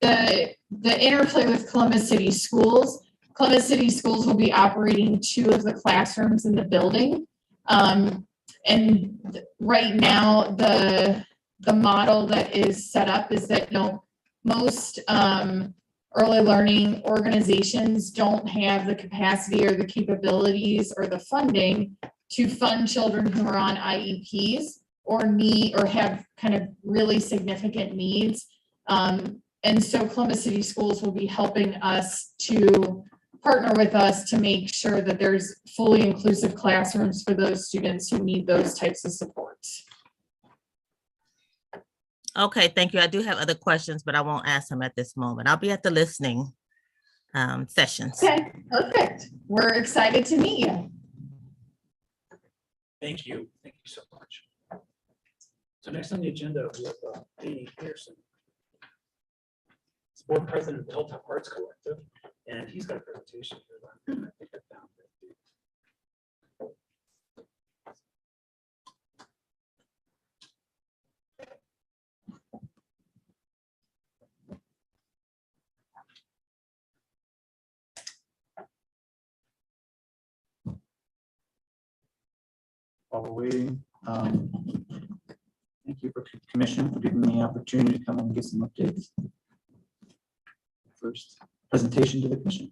the interplay with Columbus City Schools will be operating 2 of the classrooms in the building. And right now, the model that is set up is that, most early learning organizations don't have the capacity or the capabilities or the funding to fund children who are on IEPs or have kind of really significant needs. And so Columbus City Schools will be helping us to partner with us to make sure that there's fully inclusive classrooms for those students who need those types of supports. Okay, thank you. I do have other questions, but I won't ask them at this moment. I'll be at the listening sessions. Okay, perfect. We're excited to meet you. Thank you. Thank you so much. So next on the agenda, we have Amy Pearson, board president of the Hilltop Arts Collective, and he's got a presentation here. I think I found it. While we're waiting, thank you for commission for giving me the opportunity to come and get some updates. First presentation to the commission.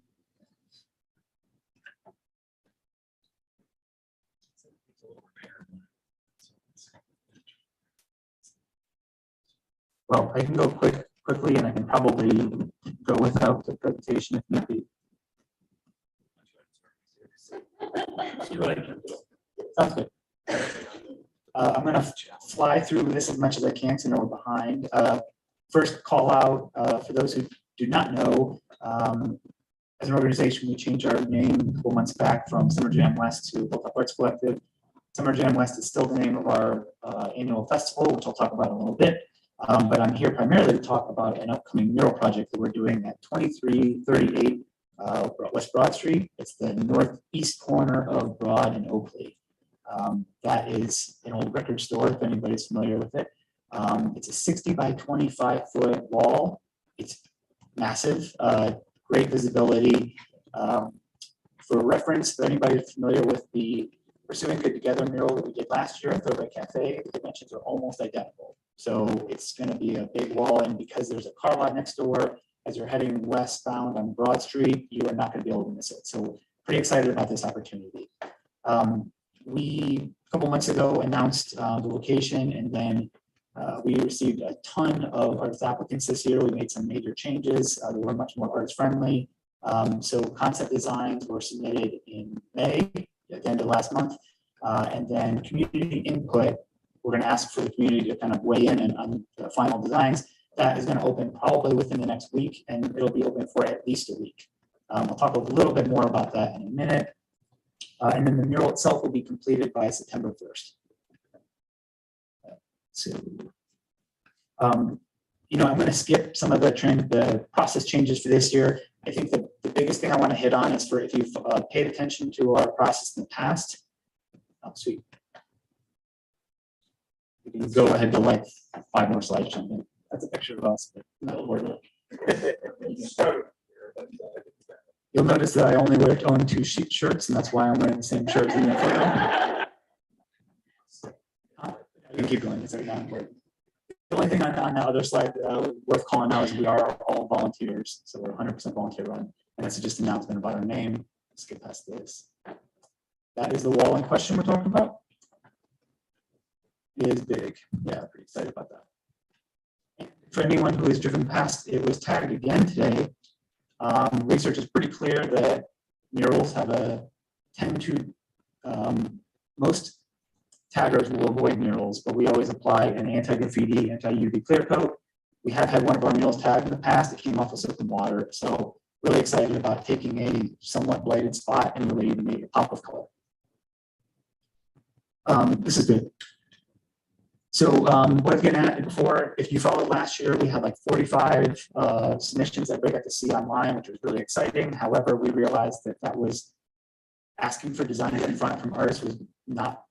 Well, I can go quickly, and I can probably go without the presentation if need be. Sounds good. I'm going to fly through this as much as I can to know we're behind. First, call out for those who do not know, as an organization, we changed our name a couple months back from Summer Jam West to Hilltop Arts Collective. Summer Jam West is still the name of our annual festival, which I'll talk about in a little bit. But I'm here primarily to talk about an upcoming mural project that we're doing at 2338 West Broad Street. It's the northeast corner of Broad and Oakley. That is an old record store, if anybody's familiar with it. It's a 60 by 25 foot wall. It's massive, great visibility. For reference, for anybody familiar with the Pursuing Good Together mural that we did last year at Throwback Cafe, the dimensions are almost identical. So it's going to be a big wall, and because there's a car lot next door, as you're heading westbound on Broad Street, you are not going to be able to miss it. So pretty excited about this opportunity. We, a couple months ago, announced the location, and then we received a ton of artist applicants this year. We made some major changes. They were much more artist friendly. So concept designs were submitted in May, at the end of last month. And then community input, we're going to ask for the community to kind of weigh in on the final designs. That is going to open probably within the next week, and it'll be open for at least a week. I'll talk a little bit more about that in a minute. And then the mural itself will be completed by September 1st. So, I'm going to skip some of the process changes for this year. I think the biggest thing I want to hit on is for if you've paid attention to our process in the past. Oh, sweet. You can go ahead to like 5 more slides. Jump in. That's a picture of us. But not worth it. You'll notice that I only own 2 sheet shirts, and that's why I'm wearing the same shirt. You can keep going. It's not important. The only thing on the other slide worth calling out is we are all volunteers, so we're 100% volunteer run, and that's just an announcement about our name. Let's get past this. That is the wall in question we're talking about. It is big. Yeah, pretty excited about that. And for anyone who has driven past, it was tagged again today. Research is pretty clear that murals have a tend to most taggers will avoid murals, but we always apply an anti-graffiti, anti-UV clear coat. We have had one of our murals tagged in the past. It came off with soap and water. So really excited about taking a somewhat blighted spot and really make a pop of color. This is good. So what I've been at before, if you followed last year, we had like 45 submissions that everybody got to see online, which was really exciting. However, we realized that that was asking for design in front from artists was not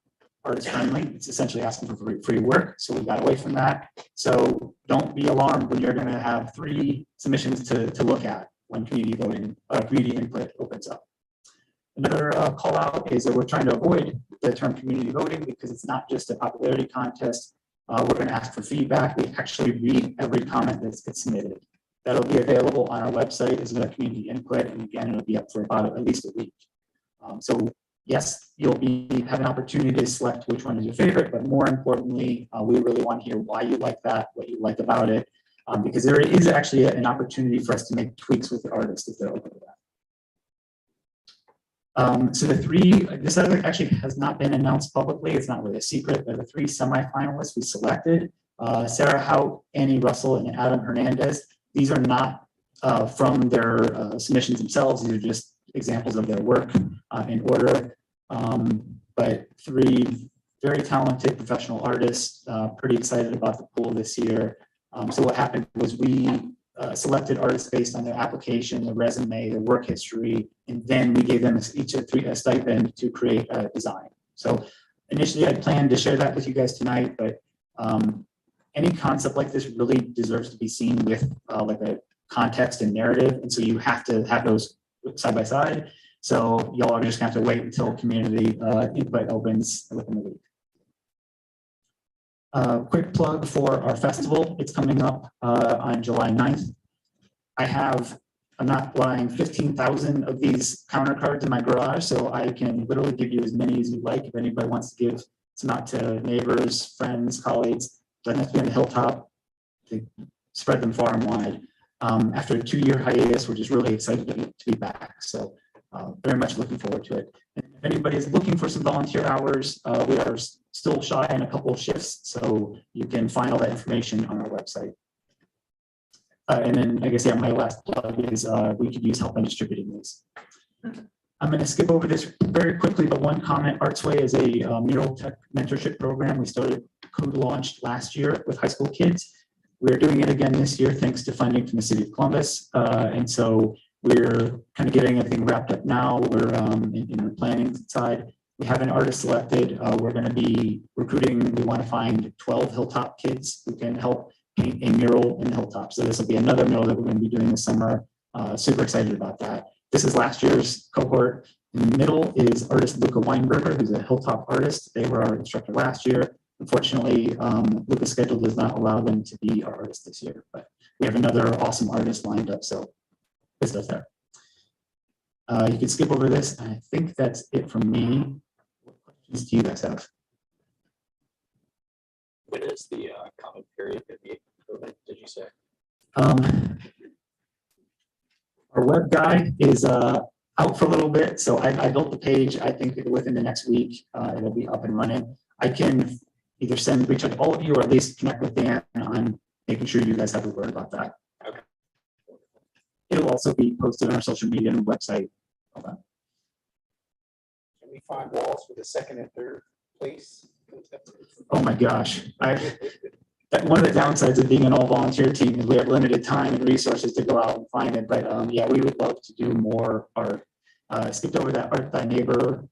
artist friendly. It's essentially asking for free work. So we got away from that. So don't be alarmed when you're going to have 3 submissions to look at when community voting, community input opens up. Another call out is that we're trying to avoid the term community voting because it's not just a popularity contest. We're going to ask for feedback. We actually read every comment that gets submitted. That'll be available on our website as a community input. And again, it'll be up for about at least a week. So yes, you'll have an opportunity to select which one is your favorite, but more importantly, we really want to hear why you like that, what you like about it, because there is actually an opportunity for us to make tweaks with the artist if they're open to that. So the 3, this actually has not been announced publicly. It's not really a secret, but the 3 semifinalists we selected, Sarah Hout, Annie Russell, and Adam Hernandez. These are not from their submissions themselves. These are just examples of their work in order. But 3 very talented professional artists, pretty excited about the pool this year. So what happened was we selected artists based on their application, their resume, their work history, and then we gave them each a stipend to create a design. So initially I planned to share that with you guys tonight, but any concept like this really deserves to be seen with like a context and narrative. And so you have to have those side by side. So y'all are just gonna have to wait until community input opens within a week. Quick plug for our festival. It's coming up on July 9th. I'm not lying, 15,000 of these counter cards in my garage, so I can literally give you as many as you'd like. If anybody wants to give some out to neighbors, friends, colleagues, doesn't have to be on the hilltop, to spread them far and wide. After a 2-year hiatus, we're just really excited to be back. So very much looking forward to it. And if anybody is looking for some volunteer hours, we are still shy in a couple of shifts, so you can find all that information on our website. And then I guess, yeah, my last plug is we could use help in distributing these. I'm going to skip over this very quickly, but one comment. Artsway is a mural tech mentorship program we started co-launched last year with high school kids. We're doing it again this year thanks to funding from the City of Columbus. And so we're kind of getting everything wrapped up now. We're in the planning side. We have an artist selected. We're going to be recruiting. We want to find 12 Hilltop kids who can help paint a mural in Hilltop. So this will be another mural that we're going to be doing this summer. Super excited about that. This is last year's cohort. In the middle is artist Luca Weinberger, who's a Hilltop artist. They were our instructor last year. Unfortunately, Luca's schedule does not allow them to be our artist this year, but we have another awesome artist lined up. So this does there. You can skip over this. I think that's it from me. What questions do you guys have? When is the comment period going to be open, did you say? Our web guy is out for a little bit, so I built the page. I think within the next week, it'll be up and running. I can either reach out to all of you or at least connect with Dan on making sure you guys have a word about that. Okay. It'll also be posted on our social media and website. Okay. Can we find walls for the second and third place? Oh my gosh. that one of the downsides of being an all-volunteer team is we have limited time and resources to go out and find it. But yeah, we would love to do more art. Skipped over that Art by Neighbor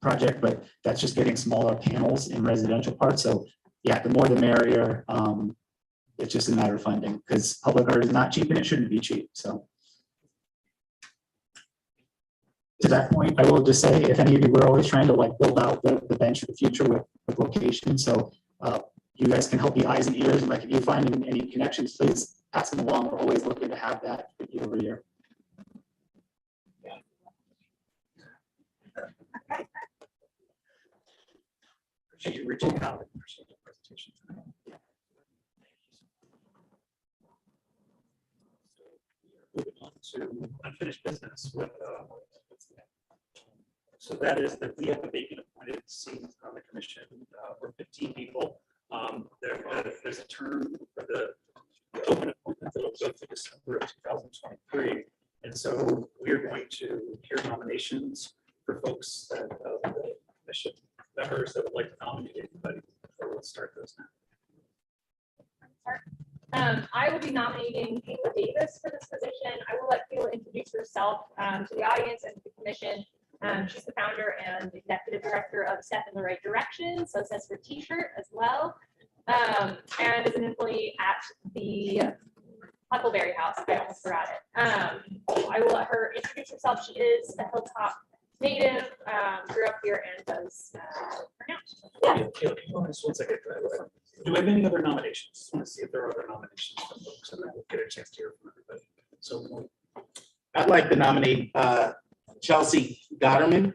project, but that's just getting smaller panels in residential parts. So yeah, the more the merrier. It's just a matter of funding because public art is not cheap and it shouldn't be cheap. So to that point, I will just say, if any of you were always trying to like build out the bench of the future with location. So you guys can help be eyes and ears. And like if you find any connections, please pass them along. We're always looking to have that year over year. Appreciate you reaching out. Appreciate the presentation. Moving on to unfinished business with, so that is that we have a vacant appointed seat on the commission for 15 people. There's a term for the open appointment that will go to December of 2023. And so we're going to hear nominations for folks that the commission members that would like to nominate anybody. So let's start those now. I will be nominating Kayla Davis for this position. I will let Kayla introduce herself to the audience and to the commission. She's the founder and executive director of Step in the Right Direction, so it says her t-shirt as well, and is an employee at the Huckleberry House. I almost forgot it. I will let her introduce herself. She is a Hilltop native, grew up here and does her now. Yeah, Kayla, can you hold on just 1 second? Do we have any other nominations? I want to see if there are other nominations from folks, and then we'll get a chance to hear from everybody. So I'd like to nominate Chelsea Gotterman.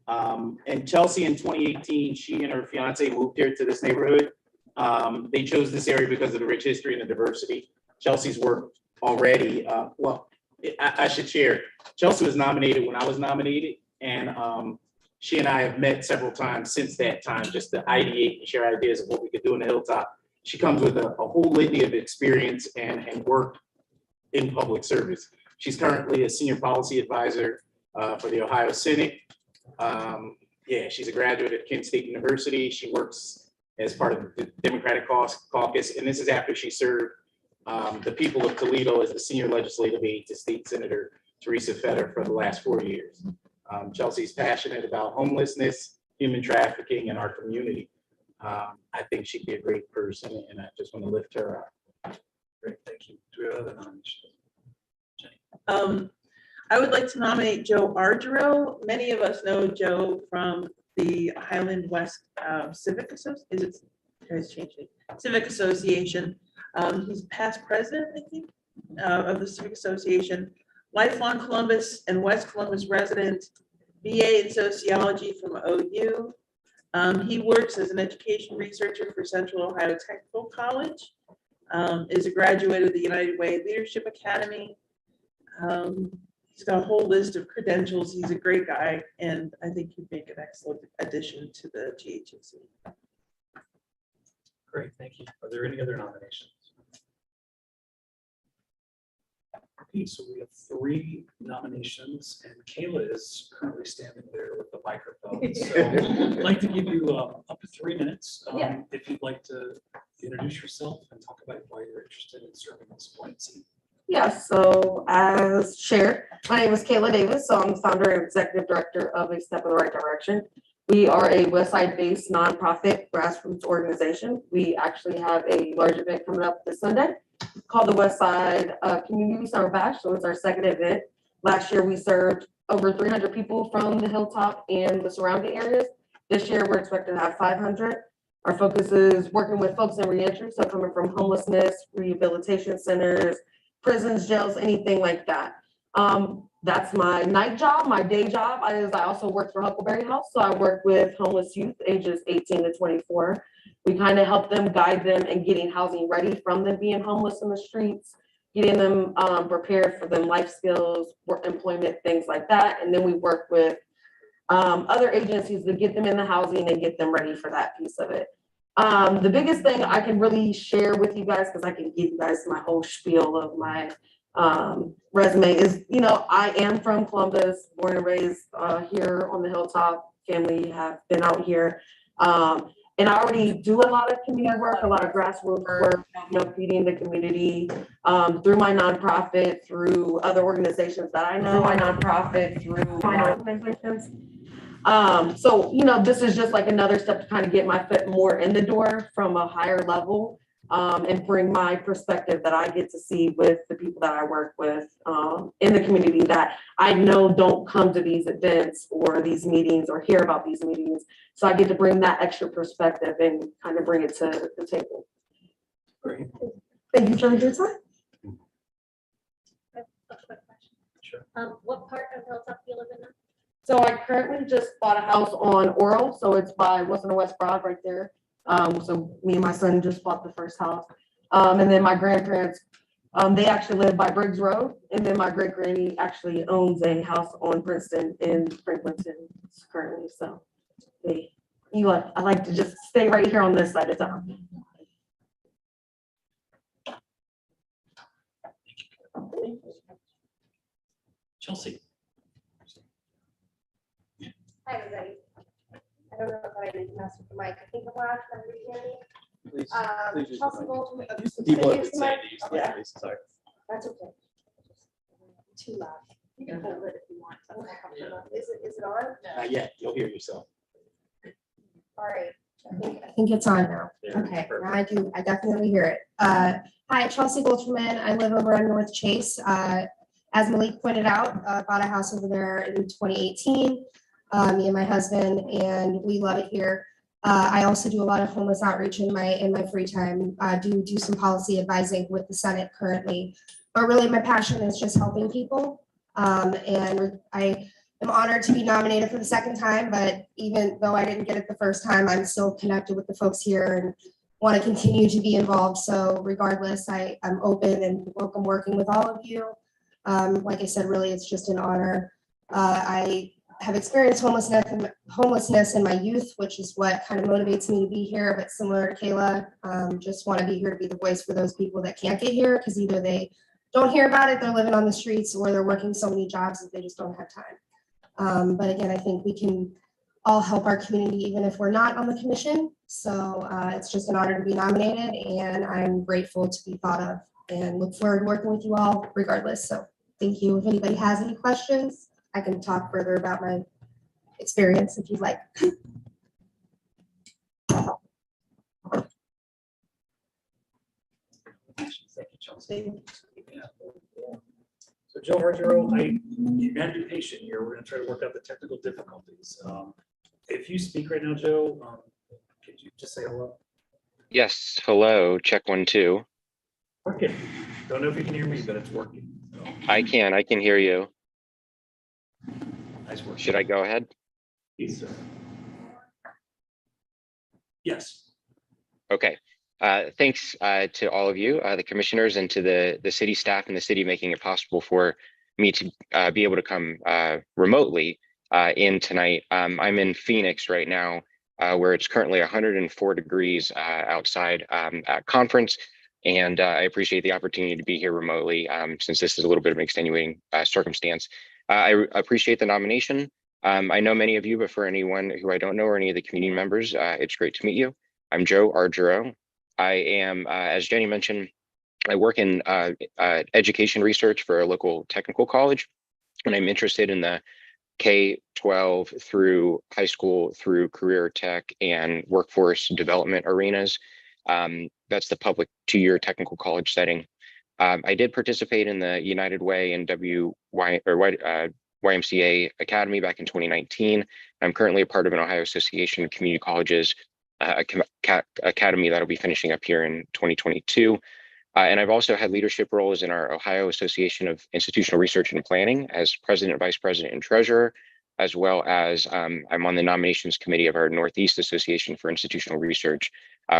And Chelsea in 2018, she and her fiance moved here to this neighborhood. They chose this area because of the rich history and the diversity. Chelsea's worked already. Well, I should share. Chelsea was nominated when I was nominated, and she and I have met several times since that time, just to ideate and share ideas of what we could do in the Hilltop. She comes with a whole litany of experience and work in public service. She's currently a senior policy advisor for the Ohio Senate. Yeah, she's a graduate at Kent State University. She works as part of the Democratic Caucus, and this is after she served the people of Toledo as the senior legislative aide to State Senator Teresa Fetter for the last 4 years. Chelsea's passionate about homelessness, human trafficking, and our community. I think she'd be a great person, and I just want to lift her up. great, thank you. Do we have other nominations? I would like to nominate Joe Argero. Many of us know Joe from the Highland West Civic Association. Is it? Has changed it. Civic Association. He's past president, I think, of the Civic Association. Lifelong Columbus and West Columbus resident, BA in sociology from OU. He works as an education researcher for Central Ohio Technical College. Is a graduate of the United Way Leadership Academy. He's got a whole list of credentials. He's a great guy, and I think he'd make an excellent addition to the GHAC. Great, thank you. Are there any other nominations? Okay, so we have 3 nominations, and Kayla is currently standing there with the microphone. So I'd like to give you up to 3 minutes. If you'd like to introduce yourself and talk about why you're interested in serving this appointed seat. Yes, so as shared, my name is Kayla Davis. So I'm the founder and executive director of A Step in the Right Direction. We are a Westside-based nonprofit grassroots organization. We actually have a large event coming up this Sunday called the Westside Community Summer Bash. So it's our 2nd event. Last year, we served over 300 people from the Hilltop and the surrounding areas. This year, we're expecting to have 500. Our focus is working with folks in reentry, so coming from homelessness, rehabilitation centers, prisons, jails, anything like that. That's my night job. My day job is I also work for Huckleberry House. So I work with homeless youth ages 18 to 24. We kind of help them, guide them in getting housing ready from them being homeless in the streets, getting them prepared for them life skills, work employment, things like that. And then we work with other agencies to get them in the housing and get them ready for that piece of it. The biggest thing I can really share with you guys, because I can give you guys my whole spiel of my resume is, you know, I am from Columbus, born and raised here on the Hilltop. Family have been out here. And I already do a lot of community work, a lot of grassroots work, feeding the community, through my nonprofit, through other organizations that I know, through my organizations. So, this is just like another step to kind of get my foot more in the door from a higher level, and bring my perspective that I get to see with the people that I work with, in the community that I know don't come to these events or these meetings or hear about these meetings. So I get to bring that extra perspective and kind of bring it to the table. Great. Thank you for your time. A quick question. Sure. What part of Hilltop do you live in now? So I currently just bought a house on Oral, so it's by Western and West Broad right there. So me and my son just bought the first house. And then my grandparents, they actually live by Briggs Road. And then my great granny actually owns a house on Princeton in Franklinton currently. So I like to just stay right here on this side of town. Chelsea. Hi, everybody. I don't know if I need to mess with the mic. I think I'm loud. Can everybody hear me? Please, please use the Chelsea mic. Goldman. People Can have you use been the saying mic? to use the mic, Okay. please, sorry. That's okay. Too loud. You can hold it if you want. I'm not comfortable. Is it on? Not yet, you'll hear yourself. All right. I think it's on now. Yeah, Okay, now I definitely hear it. Hi, Chelsea Goldman. I live over on North Chase. As Malik pointed out, bought a house over there in 2018. Me and my husband, and we love it here. I also do a lot of homeless outreach in my free time. I do some policy advising with the Senate currently. But really my passion is just helping people. And I am honored to be nominated for the second time, but even though I didn't get it the first time, I'm still connected with the folks here and want to continue to be involved. So regardless, I'm open and welcome working with all of you. Like I said, really, it's just an honor. I have experienced homelessness in my youth, which is what kind of motivates me to be here. But similar to Kayla, just want to be here to be the voice for those people that can't get here because either they don't hear about it, they're living on the streets, or they're working so many jobs that they just don't have time. But again, I think we can all help our community, even if we're not on the commission. So it's just an honor to be nominated, and I'm grateful to be thought of and look forward to working with you all regardless. So thank you. If anybody has any questions, I can talk further about my experience if you'd like. Thank you, Chelsea. So Joe Hargero, you had to be patient here. We're gonna try to work out the technical difficulties. If you speak right now, Joe, could you just say hello? Yes, hello, check 1, 2. Working. Don't know if you can hear me, but it's working. So, I can hear you. nice work. Should I go ahead? Yes, sir. Yes. Okay. Thanks to all of you, the commissioners, and to the city staff and the city making it possible for me to be able to come remotely in tonight. I'm in Phoenix right now, where it's currently 104 degrees outside at conference. And I appreciate the opportunity to be here remotely, since this is a little bit of an extenuating circumstance. I appreciate the nomination. I know many of you, but for anyone who I don't know or any of the community members, it's great to meet you. I'm Joe Hargero. I am, as Jenny mentioned, I work in education research for a local technical college, and I'm interested in the K-12 through high school, through career tech and workforce development arenas. That's the public 2-year technical college setting. I did participate in the United Way and YMCA Academy back in 2019. I'm currently a part of an Ohio Association of Community Colleges Academy that'll be finishing up here in 2022. And I've also had leadership roles in our Ohio Association of Institutional Research and Planning as president, vice president, and treasurer, as well as I'm on the nominations committee of our Northeast Association for Institutional Research,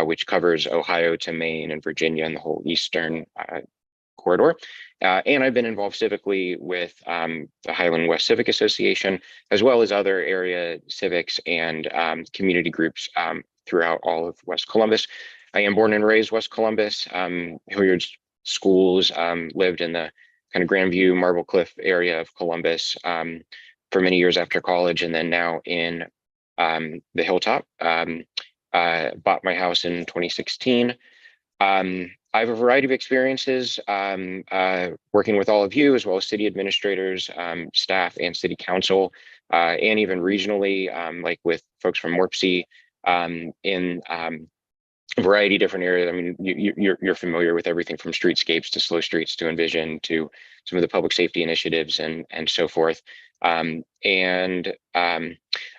which covers Ohio to Maine and Virginia and the whole Eastern corridor. And I've been involved civically with the Highland West Civic Association, as well as other area civics and community groups throughout all of West Columbus. I am born and raised West Columbus, Hilliard's schools, lived in the kind of Grandview, Marble Cliff area of Columbus for many years after college, and then now in the Hilltop. bought my house in 2016. I have a variety of experiences working with all of you, as well as city administrators, staff, and city council, and even regionally, like with folks from WRPC in a variety of different areas. I mean, you're familiar with everything from streetscapes to slow streets to Envision to some of the public safety initiatives and so forth. I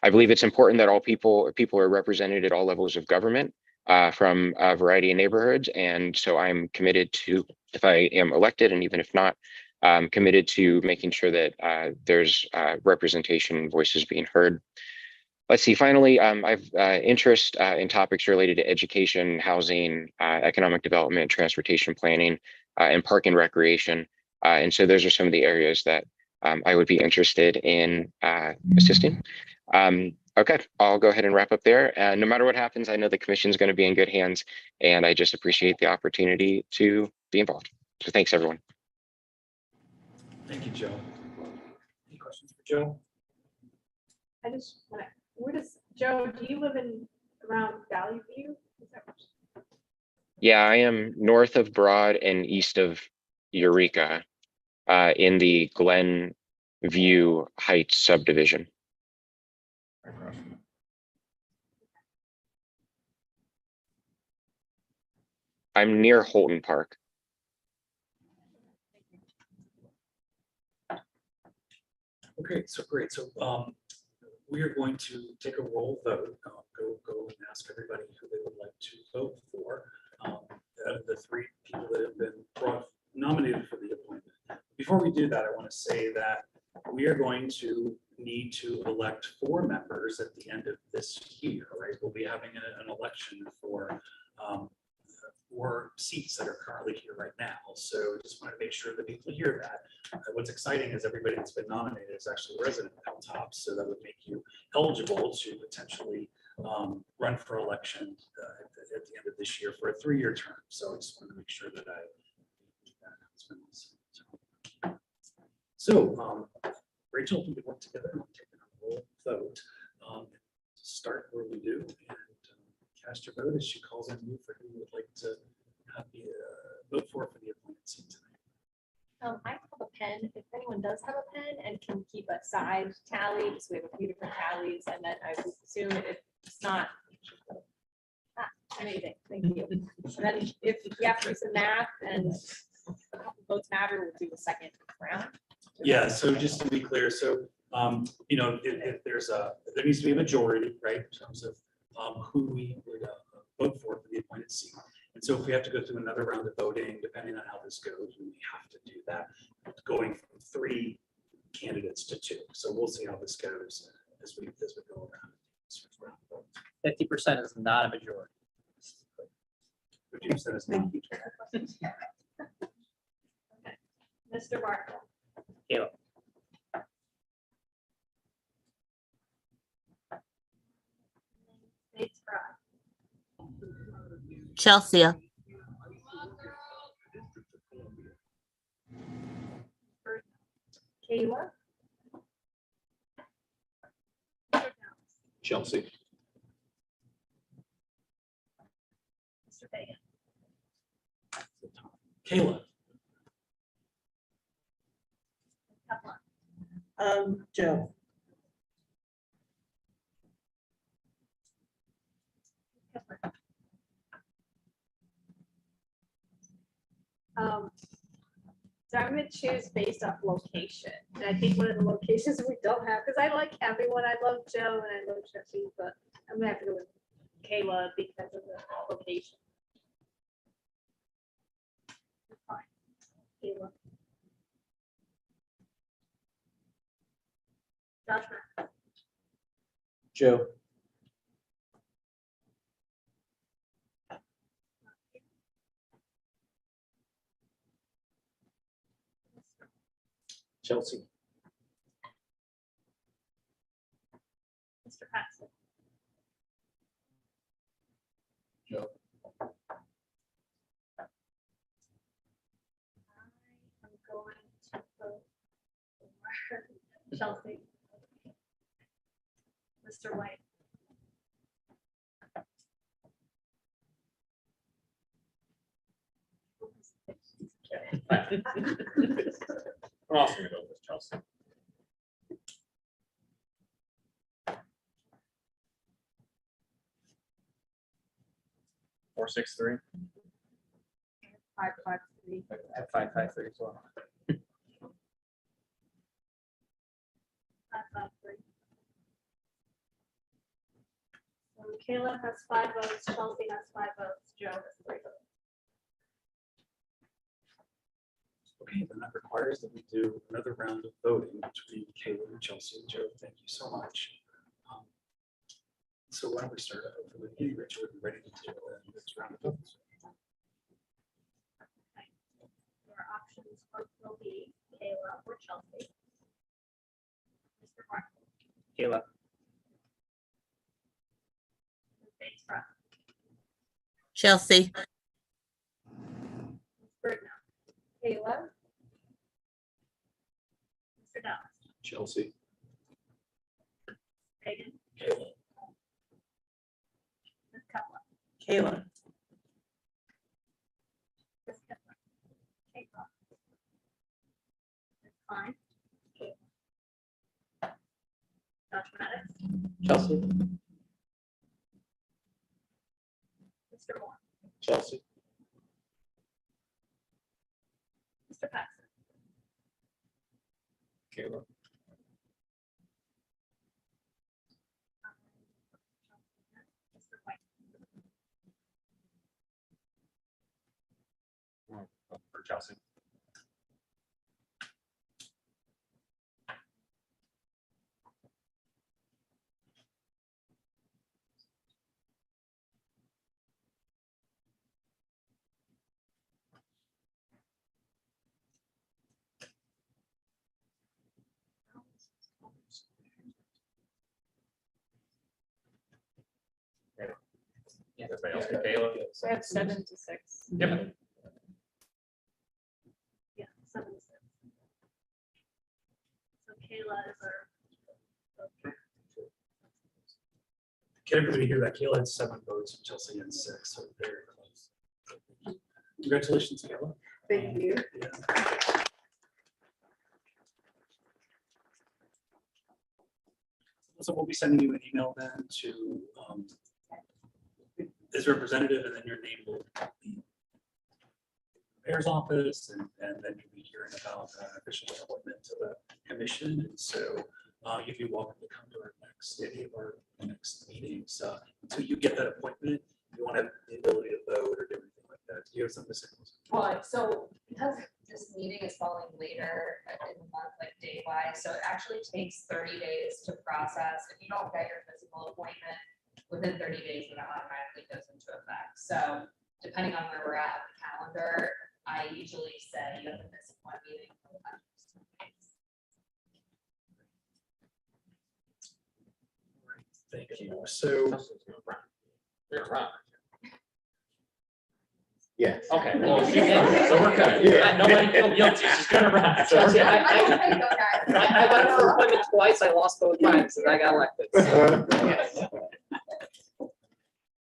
believe it's important that all people are represented at all levels of government from a variety of neighborhoods. And so I'm committed to, if I am elected, and even if not, committed to making sure that there's representation and voices being heard. Let's see, finally, I've interest in topics related to education, housing, economic development, transportation planning, and park and recreation. And so those are some of the areas that I would be interested in assisting. Okay, I'll go ahead and wrap up there. No matter what happens, I know the commission is going to be in good hands, and I just appreciate the opportunity to be involved. So thanks, everyone. Thank you, Joe. Any questions for Joe? I just want to, where does, Joe, do you live in around Valley View? Is that what- Yeah, I am north of Broad and east of Eureka in the Glen View Heights subdivision. I'm near Holton Park. Okay, so great. So we are going to take a roll vote. Go and ask everybody who they would like to vote for. The three people that have been nominated for the appointment. Before we do that, I want to say that we are going to need to elect 4 members at the end of this year, right? We'll be having an election for 4 seats that are currently here right now. So just want to make sure that people hear that. What's exciting is everybody that's been nominated is actually a resident of Hilltop, so that would make you eligible to potentially run for election at the end of this year for a 3-year term. So I just want to make sure that I make that announcement. So Rachel, if we could work together on taking a roll vote. Start where we do and cast your vote as she calls on you for who you would like to have the vote for the appointed seat tonight. I have a pen. If anyone does have a pen and can keep a side tally, because we have a few different tallies, and then I would assume if it's not. Amazing, thank you. And then if you have to do some math and a couple votes matter, we'll do the second round. Yeah, so just to be clear, so you know, if there needs to be a majority, right, in terms of who we would vote for the appointed seat. And so if we have to go through another round of voting, depending on how this goes, we may have to do that, going from 3 candidates to 2. So we'll see how this goes as we go around. 50% is not a majority. 50% is not. Mr. Bartle. Caleb. Nate's Fry. Chelsea. Kayla. Chelsea. Mr. Fagan. Kayla. Joe. So I'm gonna choose based off location. And I think one of the locations we don't have, because I like everyone, I love Joe and I love Jesse, but I'm gonna have to go with Kayla because of the location. Fine. Kayla. Joshua. Joe. Chelsea. Mr. Paxton. Joe. I'm going to vote for Chelsea. Mr. White. I'm also gonna go with Chelsea. 463. 553. At 553 as well. 553. So Kayla has 5 votes, Chelsea has 5 votes, Joe has 3 votes. Okay, then that requires that we do another round of voting between Kayla and Chelsea and Joe. Thank you so much. So why don't we start out with you, Rich, would be ready to do the next round of votes. Your options will be Kayla or Chelsea. Mr. Martin. Kayla. Ms. Bates Brown. Chelsea. Ms. Britton. Kayla. Mr. Dallas. Chelsea. Pagan. Kayla. Ms. Cutler. Kayla. Ms. Kessler. Kayla. Ms. Klein. Kayla. Josh Maddox. Chelsea. Mr. Moore. Chelsea. Mr. Paxton. Kayla. Mr. White. For Chelsea. Everybody else get Kayla? So I have 7 to 6. Yep. Yeah, 7 to 6. So Kayla is our. Can everybody hear that? Kayla had 7 votes and Chelsea had 6, so very close. Congratulations, Kayla. Thank you. Yeah. So we'll be sending you an email then to this representative, and then your name will be mayor's office, and then you'll be hearing about official appointment to the commission. And so if you're welcome to come to any of our next meetings, until you get that appointment, you want to have the ability to vote or do anything like that. Do you have something to say? Well, so because this meeting is falling later in the month, like day wise, so it actually takes 30 days to process. If you don't get your physical appointment within 30 days, then it automatically goes into effect. So depending on where we're at the calendar, I usually say you have to miss one meeting. Thank you. So. Yes. Okay, well, she did, so we're good. Yeah. Nobody feel guilty, she's gonna run. So we're good. I went for appointment twice, I lost both times, and I got elected. So.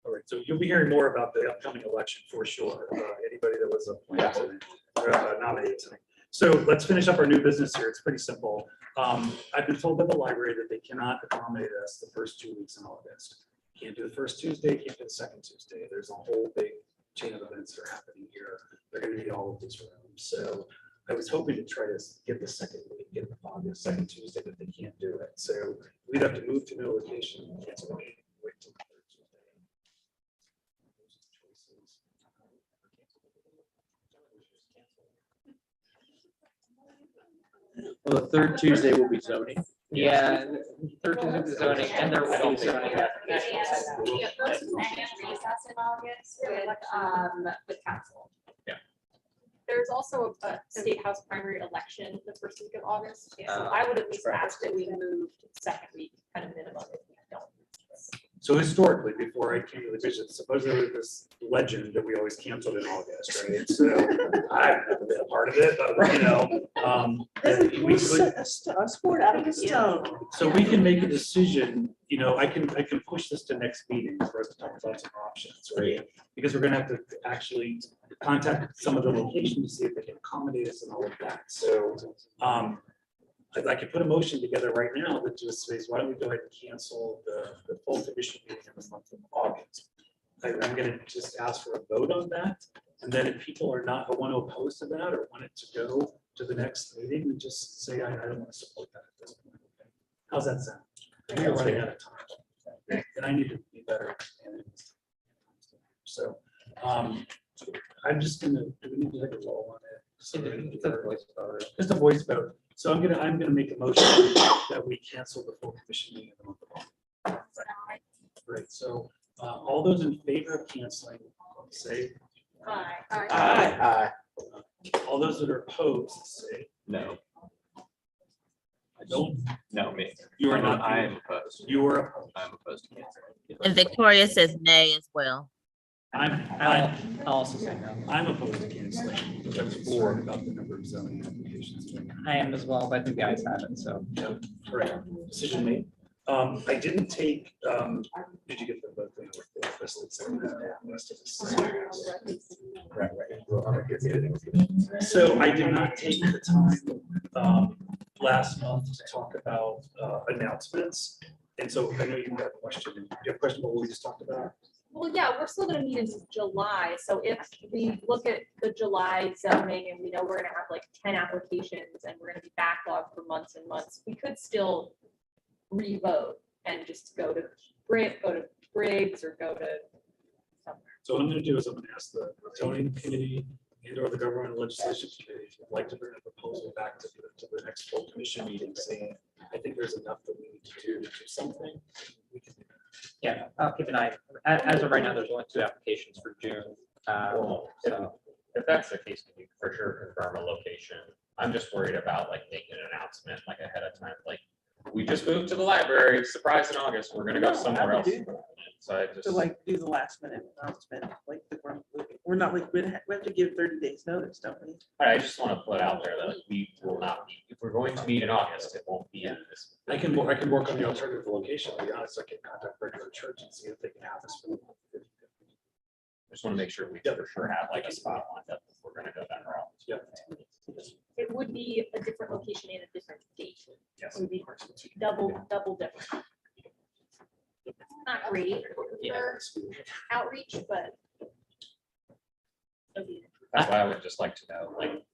All right, so you'll be hearing more about the upcoming election for sure. Anybody that was appointed or nominated tonight. So let's finish up our new business here. It's pretty simple. I've been told by the library that they cannot accommodate us the first 2 weeks in August. Can't do the first Tuesday, can't do the second Tuesday. There's a whole big chain of events that are happening here. They're going to need all of this room. So I was hoping to try to get the second week in August, second Tuesday, but they can't do it. So we'd have to move to a new location, cancel the meeting, wait till the third Tuesday. Well, the third Tuesday will be zoning. Yeah, third Tuesday is zoning, and there will be zoning Yeah, applications. recess in August with council. There's also a state house primary election the first week of August. So Oh, I would at least right. ask that we move to the second week, kind of minimum if we don't. So historically, before I came to the vision, supposedly there was this legend that we always canceled in August, right? So I've never been a part of it, but you know. A sport out of the stone. So we can make a decision, you know, I can push this to next meeting for us to talk about some options, right? Because we're gonna have to actually contact some of the locations to see if they can accommodate us and all of that. So I could put a motion together right now that just says, why don't we go ahead and cancel the full commission meeting in the month of August? I'm gonna just ask for a vote on that. And then if people are not, want to oppose to that or want it to go to the next meeting, we just say, I don't want to support that at this point. Okay? How's that sound? We're running out of time. And I need to be better. at planning this. So I'm just gonna, do we need to take a roll on it? So It's a voice vote. Just a voice vote. So I'm gonna make a motion that we cancel the full commission meeting in the month of August. Great, so all those in favor of canceling, say Aye. Aye. all those that are opposed, say No, I don't. no, me. You are not. I am opposed. You are opposed. I'm opposed to canceling. And Victoria says nay as well. I'll also say no. I'm opposed to canceling because I was bored about the number of zoning applications. I am as well, but I think the guys have it, so. All right, decision made. I didn't take, did you get the vote thing? So I did not take the time last month to talk about announcements. And so I know you have a question. Do you have a question about what we just talked about? Well, yeah, we're still gonna meet in July, so if we look at the July zoning and we know we're gonna have like 10 applications and we're gonna be backlogged for months and months, we could still re-vote and just go to Briggs or go to somewhere. So what I'm gonna do is I'm gonna ask the zoning committee and or the government and legislation committee, if you'd like to bring a proposal back to the next full commission meeting, saying, I think there's enough that we need to do something. We can do that. Yeah, I'll keep an eye. As of right now, there's only 2 applications for June. So If that's the case, can you for sure confirm a location? I'm just worried about like making an announcement like ahead of time, like we just moved to the library, surprise in August, we're gonna go somewhere else. So I just, To like do the last minute announcement, like we're not like, we have to give 30 days notice, don't we? I just want to put out there that like, we will not meet, if we're going to meet in August, it won't be in this. I can work on the alternative location. To be honest, I can contact regular church and see if they can have us. For I just want to make sure we for sure have like a spot lined up if we're gonna go that route. Yeah. It would be a different location and a different date. Yes. It would be double different. Not great for outreach, but. That's why I would just like to know, like,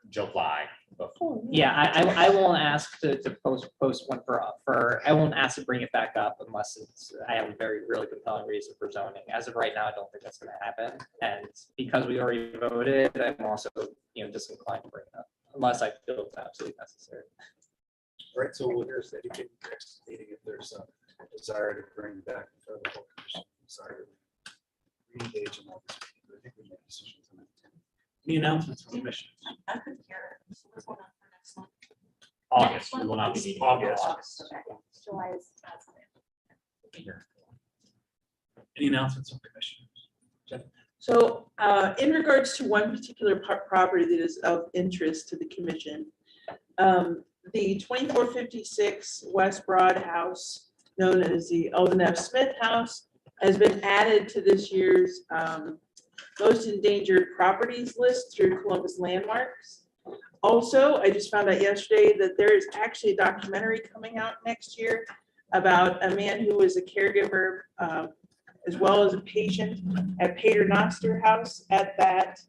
July before. yeah, I won't ask to post one for, I won't ask to bring it back up unless I have a very really compelling reason for zoning. As of right now, I don't think that's gonna happen. And because we already voted, I'm also, disinclined to bring it up unless I feel it's absolutely necessary. All right, so we'll hear that you can next meeting if there's a desire to bring back for the whole commission. Sorry. Re-engage in all this. I think we make decisions on that. Any announcements from the commission? August, we will not be meeting. in August. July is. Any announcements from commissioners? Jeff? So in regards to one particular property that is of interest to the commission, the 2456 West Broad House, known as the Eldon F. Smith House, has been added to this year's most endangered properties list through Columbus Landmarks. Also, I just found out yesterday that there is actually a documentary coming out next year about a man who was a caregiver as well as a patient at Paternoster House at that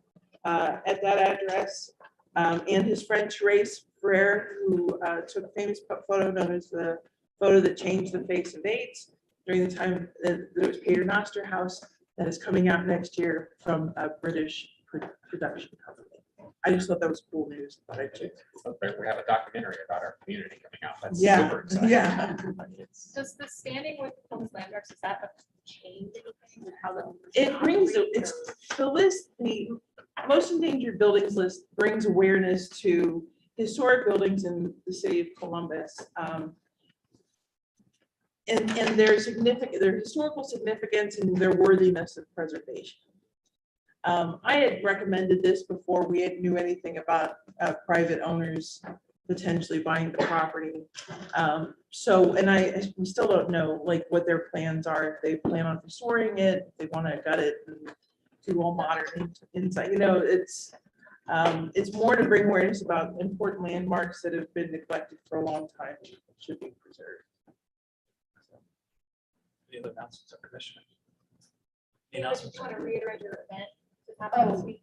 address, and his friend Therese Frere, who took a famous photo known as the photo that changed the face of AIDS during the time that it was Paternoster House, that is coming out next year from a British production company. I just thought that was cool news. We have a documentary about our community coming out. That's Yeah, super exciting. yeah. Does the standing with Columbus Landmarks, does that change anything with how the? It brings, it's the list, the most endangered buildings list brings awareness to historic buildings in the city of Columbus. And their historical significance and their worthiness of preservation. I had recommended this before we knew anything about private owners potentially buying the property. So, and we still don't know like what their plans are. If they plan on restoring it, they want to gut it and do all modern inside, it's more to bring awareness about important landmarks that have been neglected for a long time, and should be preserved. Any other announcements, Commissioner? Do you just want to reiterate your event?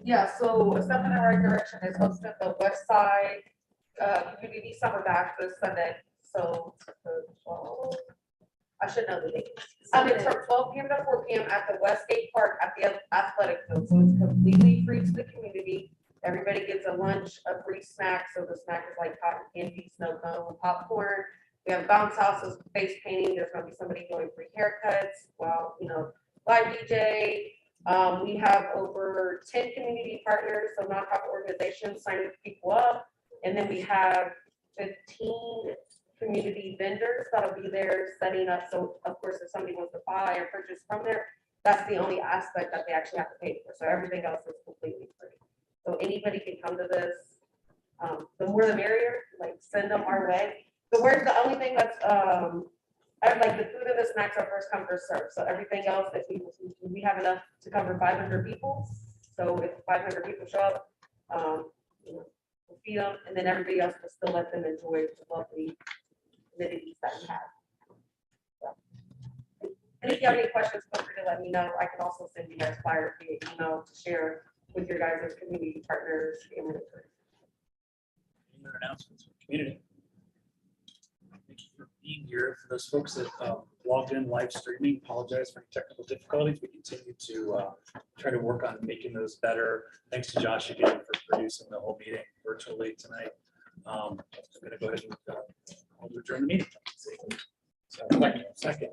Yeah, so A Step in the Right Direction is hosting the West Side Community Summer Bash this Sunday. So I should know the date. It's from 12 p.m. to 4 p.m. at the Westgate Park at the athletic field. So it's completely free to the community. Everybody gets a lunch, a free snack. So the snack is like cotton candy, snow cone, popcorn. We have bounce houses, face painting. There's going to be somebody doing free haircuts. Well, live DJ. We have over 10 community partners, so nonprofit organizations signing people up. And then we have 15 community vendors that'll be there setting up. So of course, if somebody wants to buy or purchase from there, that's the only aspect that they actually have to pay for. So everything else is completely free. So anybody can come to this. The more the merrier, like send them our way. The only thing that's, like the food and the snacks are first come, first serve. So everything else, if we have enough to cover 500 people. So if 500 people show up, we'll feed them, and then everybody else will still let them enjoy the lovely amenities that we have. So, and if you have any questions, feel free to let me know. I can also send you guys flyers via email to share with your guys' community partners. Any other announcements from the community? Thank you for being here. For those folks that logged in live streaming, apologize for any technical difficulties. We continue to try to work on making those better. Thanks to Josh again for producing the whole meeting virtually tonight. I'm going to go ahead and I'll adjourn the meeting. So, second.